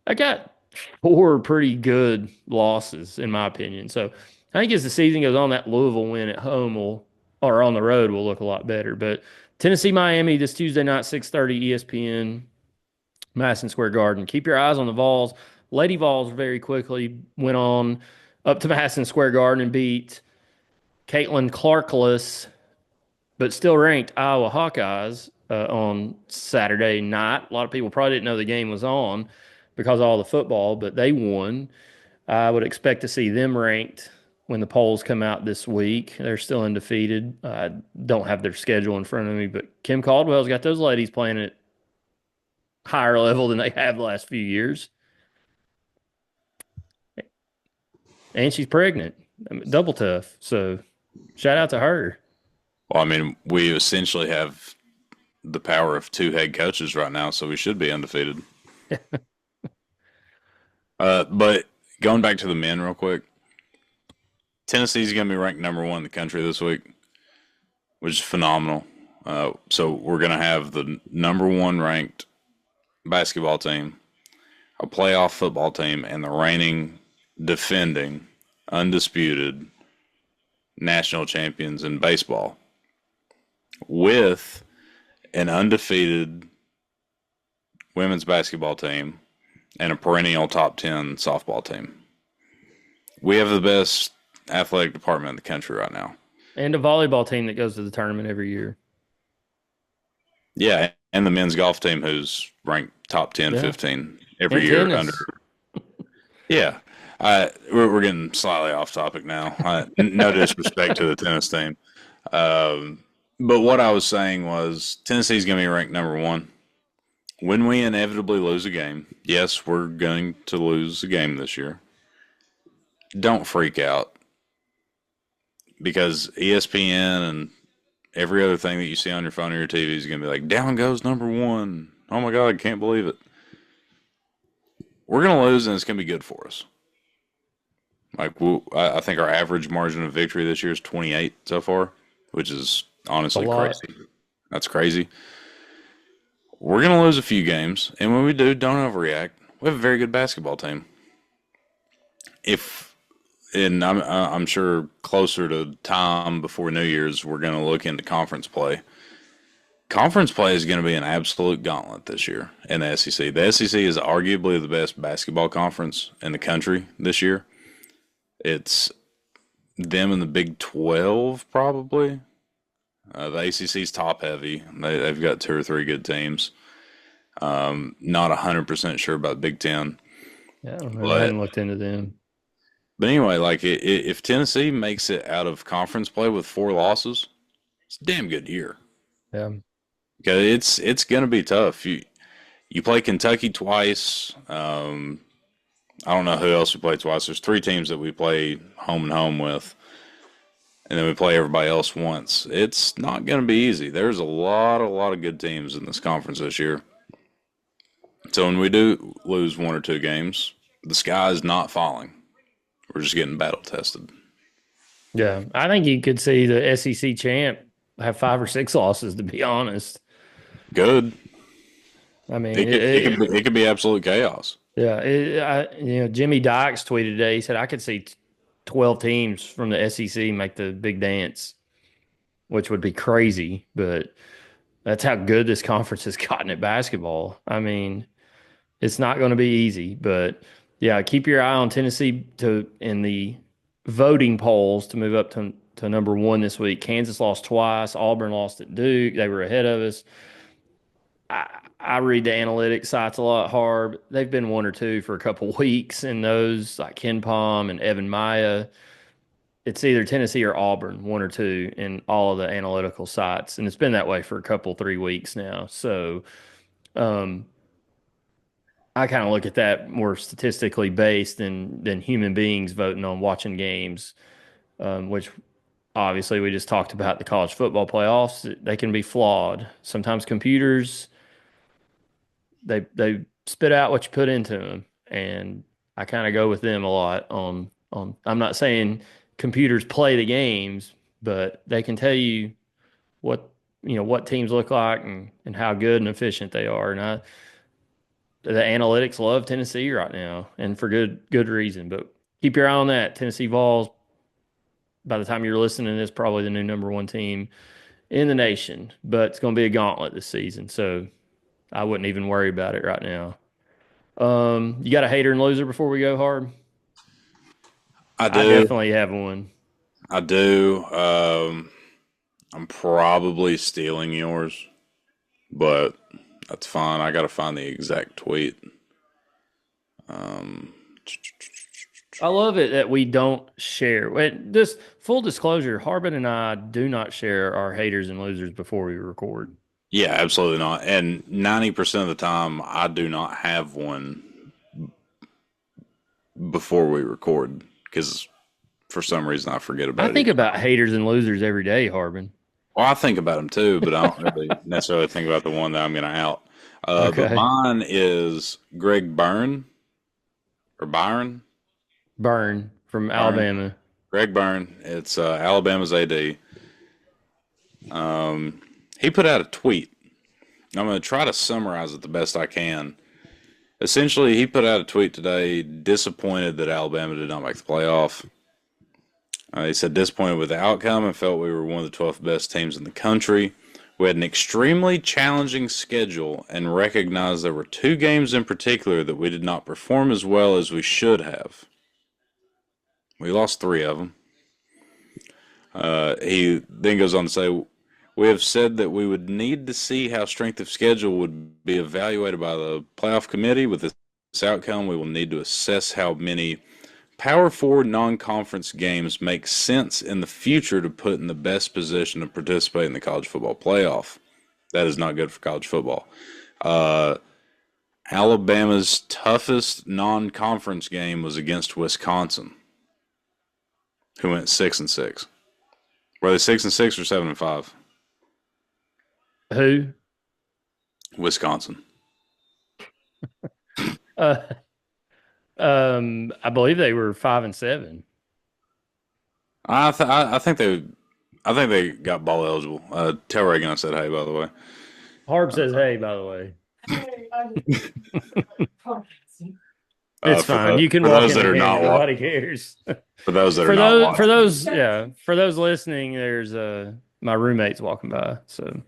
I got four pretty good losses, in my opinion. So I think as the season goes on, that Louisville win at home or on the road will look a lot better. But Tennessee, Miami this Tuesday night, 6:30 ESPN, Madison Square Garden. Keep your eyes on the Vols. Lady Vols very quickly went on up to Madison Square Garden and beat Caitlin Clarkless, but still ranked Iowa Hawkeyes on Saturday night. A lot of people probably didn't know the game was on because of all the football, but they won. I would expect to see them ranked when the polls come out this week. They're still undefeated. I don't have their schedule in front of me, but Kim Caldwell's got those ladies playing at higher level than they have the last few years. And she's pregnant. I mean, double tough. So shout out to her. Well, I mean, we essentially have the power of two head coaches right now, so we should be undefeated. But going back to the men real quick, Tennessee's going to be ranked number one in the country this week, which is phenomenal. So we're going to have the number one ranked basketball team, a playoff football team, and the reigning, defending, undisputed national champions in baseball with an undefeated women's basketball team and a perennial top 10 softball team. We have the best athletic department in the country right now. And a volleyball team that goes to the tournament every year. Yeah, and the men's golf team who's ranked top 10, yeah. 15 every and year. Tennis. Yeah. We're getting slightly off topic now. No disrespect to the tennis team. But what I was saying was Tennessee's going to be ranked number one. When we inevitably lose a game, yes, we're going to lose a game this year. Don't freak out because ESPN and every other thing that you see on your phone or your TV is going to be like, down goes number one. Oh, my God, I can't believe it. We're going to lose, and it's going to be good for us. Like, I think our average margin of victory this year is 28 so far, which is honestly crazy. That's crazy. We're going to lose a few games, and when we do, don't overreact. We have a very good basketball team. And I'm sure closer to time before New Year's, we're going to look into conference play. Conference play is going to be an absolute gauntlet this year in the SEC. The SEC is arguably the best basketball conference in the country this year. It's them and the Big 12 probably. The ACC's top heavy. They've got two or three good teams. Not 100% sure about Big 10. Yeah, I don't know. I hadn't looked into them. But anyway, like if Tennessee makes it out of conference play with 4 losses, it's a damn good year. Yeah. Because it's going to be tough. You play Kentucky twice. I don't know who else we play twice. There's 3 teams that we play home and home with. And then we play everybody else once. It's not going to be easy. There's a lot of good teams in this conference this year. So when we do lose 1 or 2 games, the sky is not falling. We're just getting battle tested. Yeah, I think you could see the SEC champ have 5 or 6 losses, to be honest. Good. I mean, it could be absolute chaos. yeah, Jimmy Dykes tweeted today. He said I could see 12 teams from the SEC make the big dance, which would be crazy, but that's how good this conference has gotten at basketball. I mean, it's not going to be easy, but yeah, keep your eye on Tennessee to in the voting polls to move up to number one this week. Kansas lost twice. Auburn lost at Duke. They were ahead of us. I read the analytics sites a lot hard. They've been one or two for a couple weeks, and those like Ken Palm and Evan Maya. It's either Tennessee or Auburn, one or two in all of the analytical sites, and it's been that way for a couple 3 weeks now. So um, I kind of look at that more statistically based than human beings voting on watching games, which obviously we just talked about the college football playoffs. They can be flawed. Sometimes computers they spit out what you put into them, and I kind of go with them a lot on. I'm not saying computers play the games, but they can tell you what what teams look like and how good and efficient they are. And the analytics love Tennessee right now, and for good reason. But keep your eye on that. Tennessee Vols, by the time you're listening to this, probably the new number one team in the nation. But it's going to be a gauntlet this season, so I wouldn't even worry about it right now. You got a hater and loser before we go hard? I I do. definitely have one. I do. I'm probably stealing yours, but that's fine. I got to find the exact tweet. Um, I love it that we don't share. Just full disclosure, Harbin and I do not share our haters and losers before we record. yeah, absolutely not. And 90% of the time, I do not have one before we record because for some reason I forget I about it. think about haters and losers every day, Harbin. Well, I think about them too, but I don't really necessarily think about the one that I'm going to out. But Okay. mine is Greg Byrne or Byron. Burn from Byrne. Alabama. Greg Byrne. It's Alabama's AD. He put out a tweet. I'm going to try to summarize it the best I can. Essentially, he put out a tweet today disappointed that Alabama did not make the playoff. He said disappointed with the outcome and felt we were one of the 12 best teams in the country. We had an extremely challenging schedule and recognized there were two games in particular that we did not perform as well as we should have. We lost three of them. He then goes on to say, we have said that we would need to see how strength of schedule would be evaluated by the playoff committee. With this outcome, we will need to assess how many Power Four non-conference games make sense in the future to put in the best position to participate in the college football playoff. That is not good for college football. Alabama's toughest non-conference game was against Wisconsin, who went 6-6. Were they 6-6 or 7-5? Who? Wisconsin. Uh, I believe they were 5-7. I think they got ball eligible. Tell Reagan I said hey, by the way. Harb says, "Hey, by the way, Hey, it's fine. You can for walk those in that are again. not Nobody cares." For those that are For not those, watching. for those listening, there's my roommate's walking by. So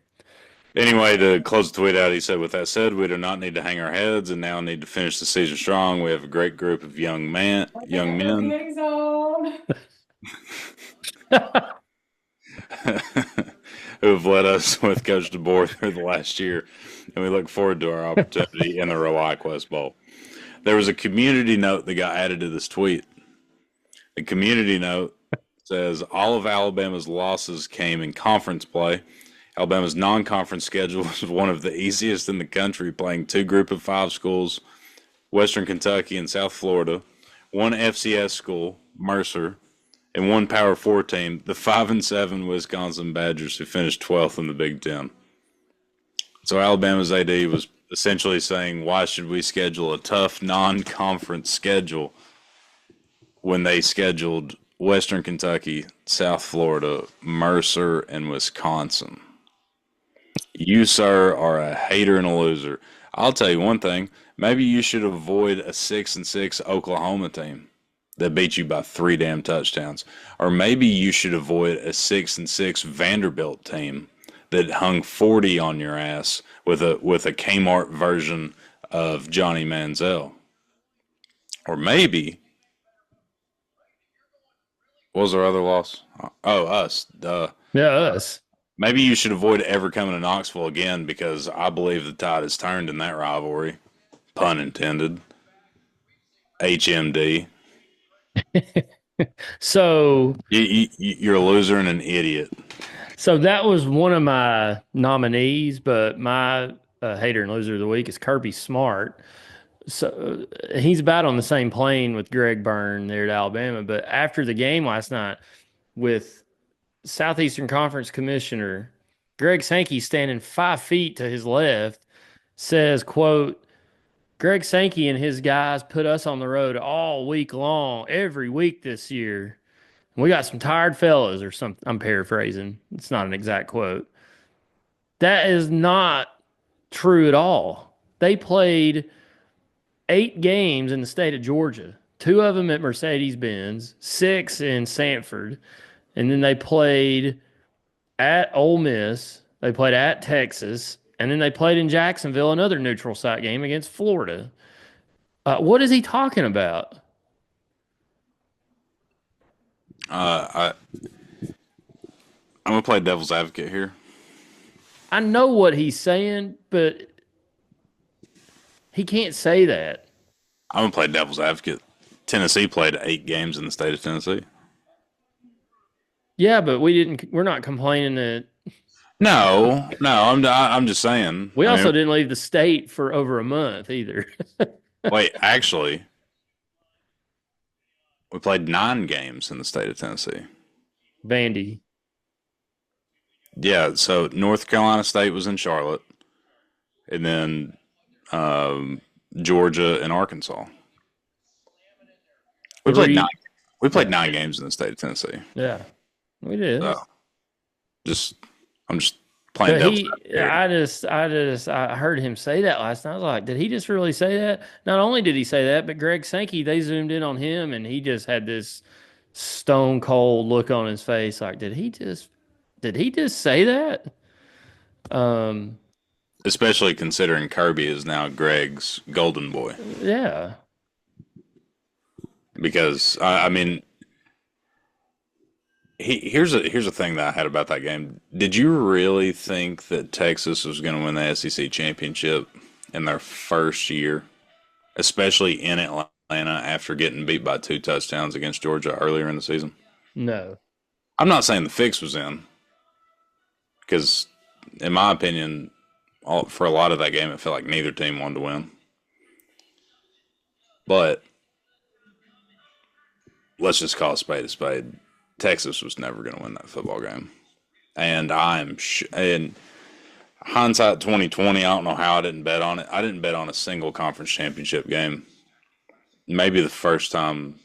Anyway, to close the tweet out, he said, with that said, we do not need to hang our heads and now need to finish the season strong. We have a great group of young men who have led us with Coach DeBoer through the last year, and we look forward to our opportunity in the Roe Quest Bowl. There was a community note that got added to this tweet. The community note says all of Alabama's losses came in conference play. Alabama's non-conference schedule was one of the easiest in the country, playing two Group of Five schools, Western Kentucky and South Florida, one FCS school, Mercer, and one Power Four team, the 5-7 Wisconsin Badgers, who finished 12th in the Big Ten. So Alabama's AD was essentially saying, why should we schedule a tough non-conference schedule when they scheduled Western Kentucky, South Florida, Mercer, and Wisconsin? You, sir, are a hater and a loser. I'll tell you one thing. Maybe you should avoid a 6-6 Oklahoma team that beat you by 3 damn touchdowns, or maybe you should avoid a 6-6 Vanderbilt team that hung 40 on your ass with a Kmart version of Johnny Manziel, or maybe what was our other loss? Oh, us. Duh. Yeah, us. Maybe you should avoid ever coming to Knoxville again because I believe the tide has turned in that rivalry. Pun intended. HMD. So, You're a loser and an idiot. so that was one of my nominees, but my hater and loser of the week is Kirby Smart. So he's about on the same plane with Greg Byrne there at Alabama. But after the game last night with Southeastern Conference Commissioner Greg Sankey standing 5 feet to his left, says, quote, Greg Sankey and his guys put us on the road all week long, every week this year. We got some tired fellas or something. I'm paraphrasing. It's not an exact quote. That is not true at all. They played 8 games in the state of Georgia, 2 of them at Mercedes Benz, 6 in Sanford. And then they played at Ole Miss. They played at Texas. And then they played in Jacksonville, another neutral site game against Florida. What is he talking about? I'm gonna play devil's advocate here. I know what he's saying, but he can't say that. I'm gonna play devil's advocate. Tennessee played 8 games in the state of Tennessee. Yeah, but we're not complaining that No, I'm just saying. we also didn't leave the state for over a month either. Wait, actually, we played 9 games in the state of Tennessee. Vandy. Yeah, so North Carolina State was in Charlotte, and then Georgia and Arkansas. We played 9. We played 9 games in the state of Tennessee. Yeah, we did. So, I'm just playing But devil's advocate. I heard him say that last night. I was like, did he just really say that? Not only did he say that, but Greg Sankey, they zoomed in on him and he just had this stone cold look on his face. Like, did he just say that? Especially considering Kirby is now Greg's golden boy. Yeah. Because I mean, here's a thing that I had about that game. Did you really think that Texas was going to win the SEC championship in their first year, especially in Atlanta after getting beat by 2 touchdowns against Georgia earlier in the season? No. I'm not saying the fix was in, because in my opinion, for a lot of that game, it felt like neither team wanted to win. But let's just call a spade a spade. Texas was never going to win that football game. And in hindsight 2020, I don't know how I didn't bet on it. I didn't bet on a single conference championship game. Maybe the first time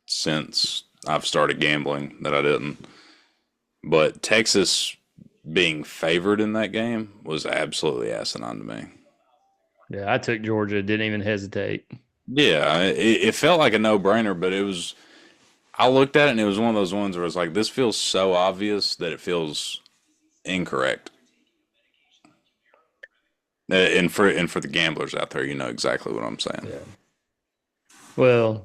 since I've started gambling that I didn't. But Texas being favored in that game was absolutely asinine to me. Yeah, I took Georgia, didn't even hesitate. Yeah, it felt like a no-brainer, but it was. I looked at it and it was one of those ones where it's like, this feels so obvious that it feels incorrect. And for the gamblers out there, you know exactly what I'm saying. Yeah. Well,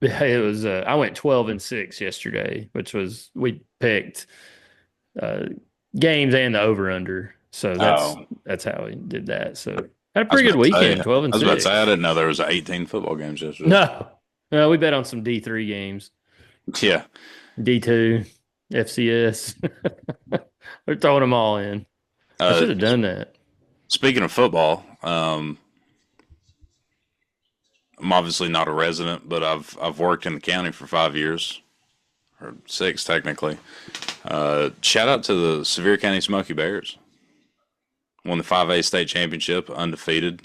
it was I went 12-6 yesterday, which was we picked games and the over under. So that's how we did that. So had a pretty good weekend, 12-6. I was about to say I didn't know there was 18 football games yesterday. No, we bet on some D3 games. Yeah. D2, FCS. We're throwing them all in. I should have done that. Speaking of football, I'm obviously not a resident, but I've worked in the county for 5 years, or 6 technically. Shout out to the Sevier County Smoky Bears. Won the 5A state championship, undefeated.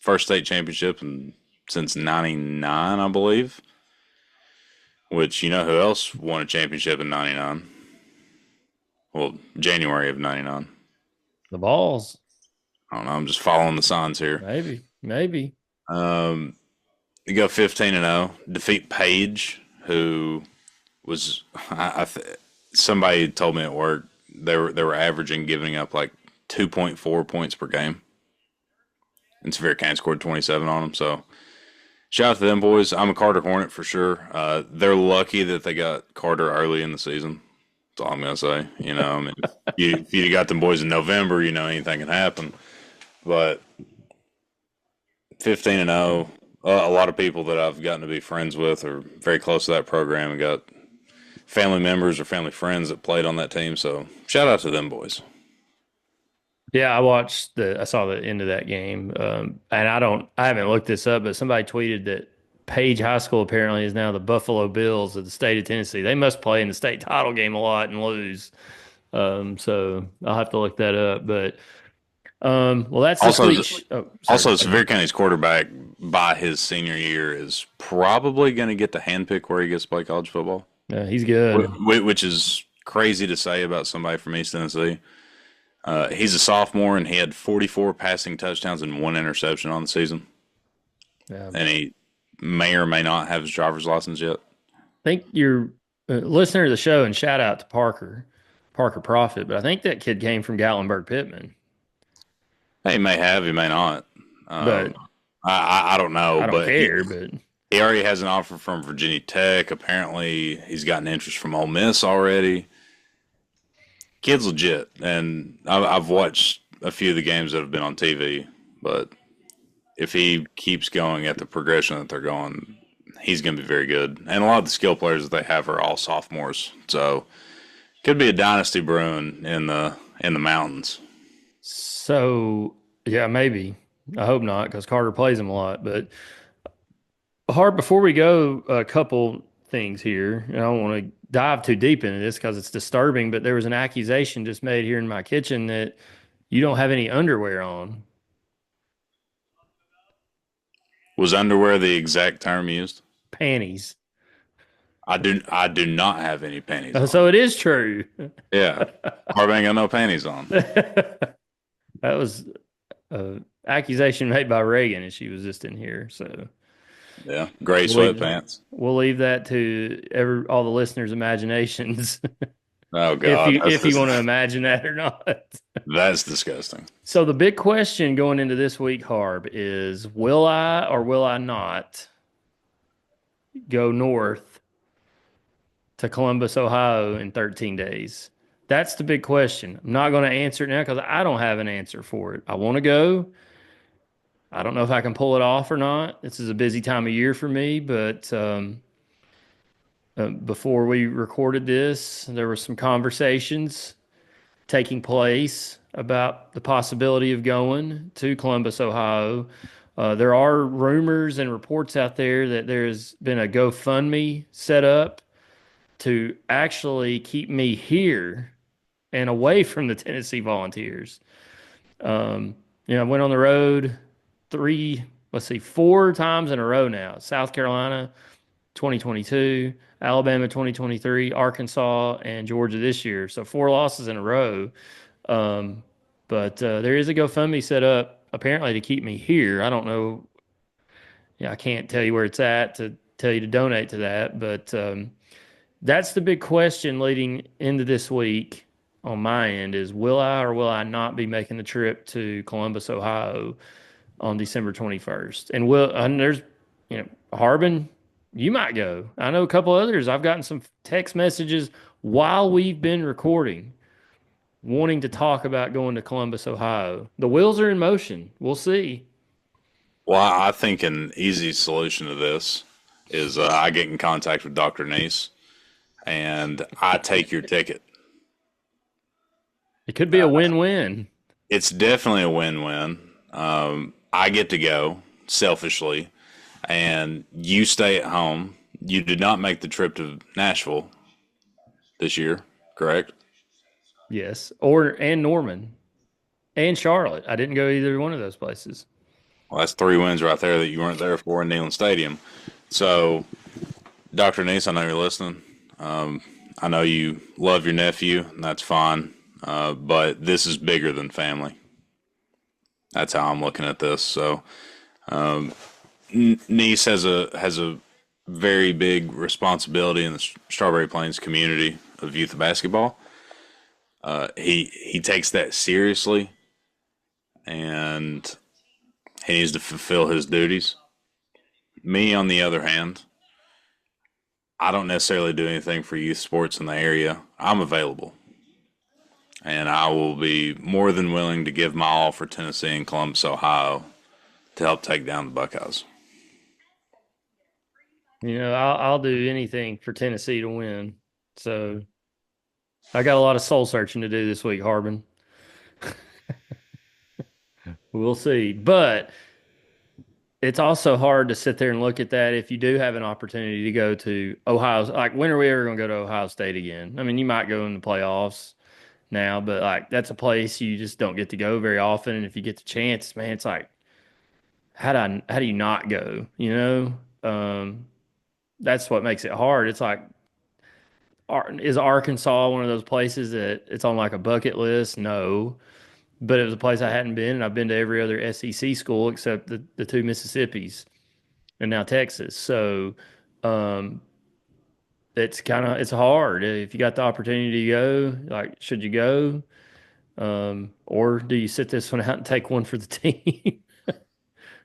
First state championship since 99, I believe. Which, you know who else won a championship in 99? Well, January of 99. The Vols. I don't know. I'm just following the signs here. Maybe. Um, you go 15-0, defeat Page, who was somebody told me at work they were averaging giving up like 2.4 points per game, and Severe Kane scored 27 on them. So shout out to them boys. I'm a Carter Hornet for sure. They're lucky that they got Carter early in the season. That's all I'm gonna say. I mean, if you'd got them boys in November, anything can happen. But 15-0, a lot of people that I've gotten to be friends with are very close to that program and got family members or family friends that played on that team. So shout out to them boys. Yeah, I saw the end of that game. And I haven't looked this up, but somebody tweeted that Page High School apparently is now the Buffalo Bills of the state of Tennessee. They must play in the state title game a lot and lose. So I'll have to look that up. But well, that's this Also, week. also Sevier County's quarterback by his senior year is probably going to get the handpick where he gets to play college football, He's good. which is crazy to say about somebody from East Tennessee. He's a sophomore, and he had 44 passing touchdowns and 1 interception on the season. Yeah. And he may or may not have his driver's license yet. I think you're a listener to the show, and shout out to Parker Profit, but I think that kid came from Gatlinburg Pittman. He may have, he may not. But I don't know. I don't care. But he already has an offer from Virginia Tech. Apparently, he's gotten interest from Ole Miss already. Kid's legit, and I've watched a few of the games that have been on TV. But if he keeps going at the progression that they're going, he's going to be very good. And a lot of the skill players that they have are all sophomores, so could be a dynasty brewing in the mountains. so yeah, maybe. I hope not, because Carter plays him a lot. But Hard, before we go, a couple things here. I don't want to dive too deep into this because it's disturbing, but there was an accusation just made here in my kitchen that you don't have any underwear on. Was underwear the exact term used? Panties. I do not have any panties on. So it is true. Yeah. Harb ain't got no panties on. That was an accusation made by Reagan, and she was just in here. So Yeah. Gray We'll leave- sweatpants. we'll leave that to all the listeners' imaginations, Oh God. if you want to imagine that or not. That's disgusting. So the big question going into this week, Harb, is will I or will I not go north to Columbus, Ohio in 13 days? That's the big question. I'm not going to answer it now because I don't have an answer for it. I want to go. I don't know if I can pull it off or not. This is a busy time of year for me, but before we recorded this, there were some conversations taking place about the possibility of going to Columbus, Ohio. There are rumors and reports out there that there's been a GoFundMe set up to actually keep me here and away from the Tennessee Volunteers. I went on the road 4 times in a row now. South Carolina, 2022, Alabama, 2023, Arkansas, and Georgia this year. So 4 losses in a row. But there is a GoFundMe set up apparently to keep me here. I don't know. Yeah, I can't tell you where it's at to tell you to donate to that. But that's the big question leading into this week on my end is will I or will I not be making the trip to Columbus, Ohio on December 21st? And there's, Harbin, you might go. I know a couple others. I've gotten some text messages while we've been recording wanting to talk about going to Columbus, Ohio. The wheels are in motion. We'll see. Well, I think an easy solution to this is I get in contact with Dr. Nease and I take your ticket. It could be a win-win. It's definitely a win-win. I get to go selfishly, and you stay at home. You did not make the trip to Nashville this year, correct? Yes. And Norman and Charlotte. I didn't go either one of those places. Well, that's 3 wins right there that you weren't there for in Neyland Stadium. So, Dr. Neese, I know you're listening. I know you love your nephew, and that's fine. But this is bigger than family. That's how I'm looking at this. So Nice has a very big responsibility in the Strawberry Plains community of youth basketball. He takes that seriously, and he needs to fulfill his duties. Me, on the other hand, I don't necessarily do anything for youth sports in the area. I'm available, and I will be more than willing to give my all for Tennessee and Columbus, Ohio, to help take down the Buckeyes. I'll do anything for Tennessee to win. So I got a lot of soul searching to do this week, Harbin. We'll see. But it's also hard to sit there and look at that if you do have an opportunity to go to Ohio. Like, when are we ever going to go to Ohio State again? I mean, you might go in the playoffs now, but like that's a place you just don't get to go very often. And if you get the chance, man, it's like, how do you not go? That's what makes it hard. It's like, is Arkansas one of those places that it's on like a bucket list? No, but it was a place I hadn't been, and I've been to every other SEC school except the two Mississippis and now Texas. So um, it's hard if you got the opportunity to go. Like, should you go, or do you sit this one out and take one for the team?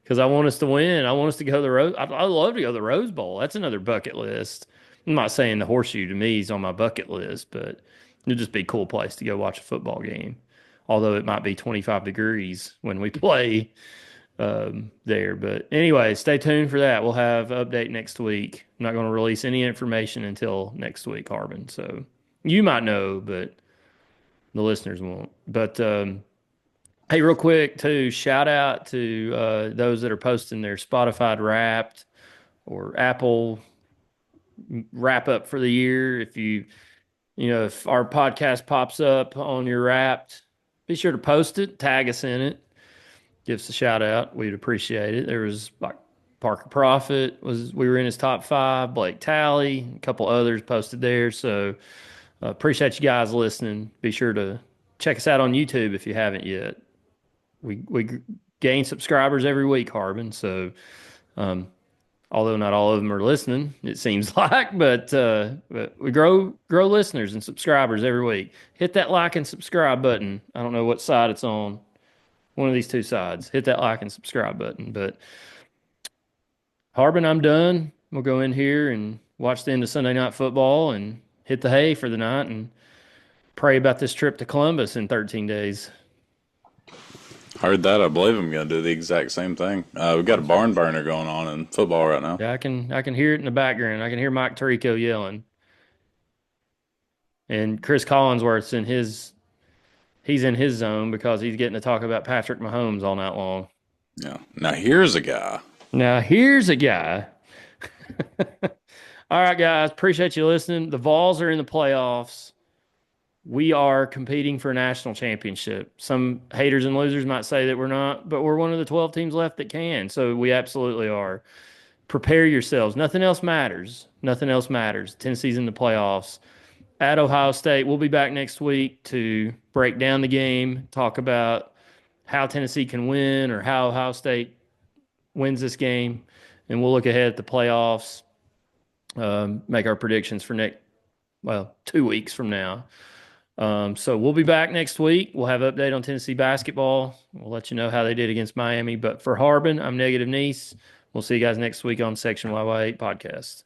Because I want us to win. I want us to go to the Rose. I'd love to go to the Rose Bowl. That's another bucket list. I'm not saying the horseshoe to me is on my bucket list, but it'd just be a cool place to go watch a football game. Although it might be 25 degrees when we play there. But anyway, stay tuned for that. We'll have an update next week. I'm not going to release any information until next week, Harbin. So you might know, but the listeners won't. But hey, real quick, too, shout out to those that are posting their Spotify Wrapped or Apple wrap up for the year. If our podcast pops up on your Wrapped, be sure to post it, tag us in it, give us a shout out. We'd appreciate it. There was like Parker Profit we were in his top 5, Blake Talley, a couple others posted there. So appreciate you guys listening. Be sure to check us out on YouTube if you haven't yet. We gain subscribers every week, Harbin. So, although not all of them are listening, it seems like, but we grow listeners and subscribers every week. Hit that like and subscribe button. I don't know what side it's on. One of these two sides. Hit that like and subscribe button. But Harbin, I'm done. We'll go in here and watch the end of Sunday Night Football and hit the hay for the night and pray about this trip to Columbus in 13 days. Heard that. I believe I'm going to do the exact same thing. We've got a barn burner going on in football right now. Yeah, I can hear it in the background. I can hear Mike Tirico yelling. And Chris Collinsworth's he's in his zone because he's getting to talk about Patrick Mahomes all night long. Yeah. Now here's a guy. All right, guys. Appreciate you listening. The Vols are in the playoffs. We are competing for a national championship. Some haters and losers might say that we're not, but we're one of the 12 teams left that can. So we absolutely are. Prepare yourselves. Nothing else matters. Nothing else matters. Tennessee's in the playoffs. At Ohio State, we'll be back next week to break down the game, talk about how Tennessee can win or how Ohio State wins this game. And we'll look ahead at the playoffs, make our predictions for 2 weeks from now. So we'll be back next week. We'll have an update on Tennessee basketball. We'll let you know how they did against Miami. But for Harbin, I'm Negative Nease. We'll see you guys next week on Section YY8 podcast.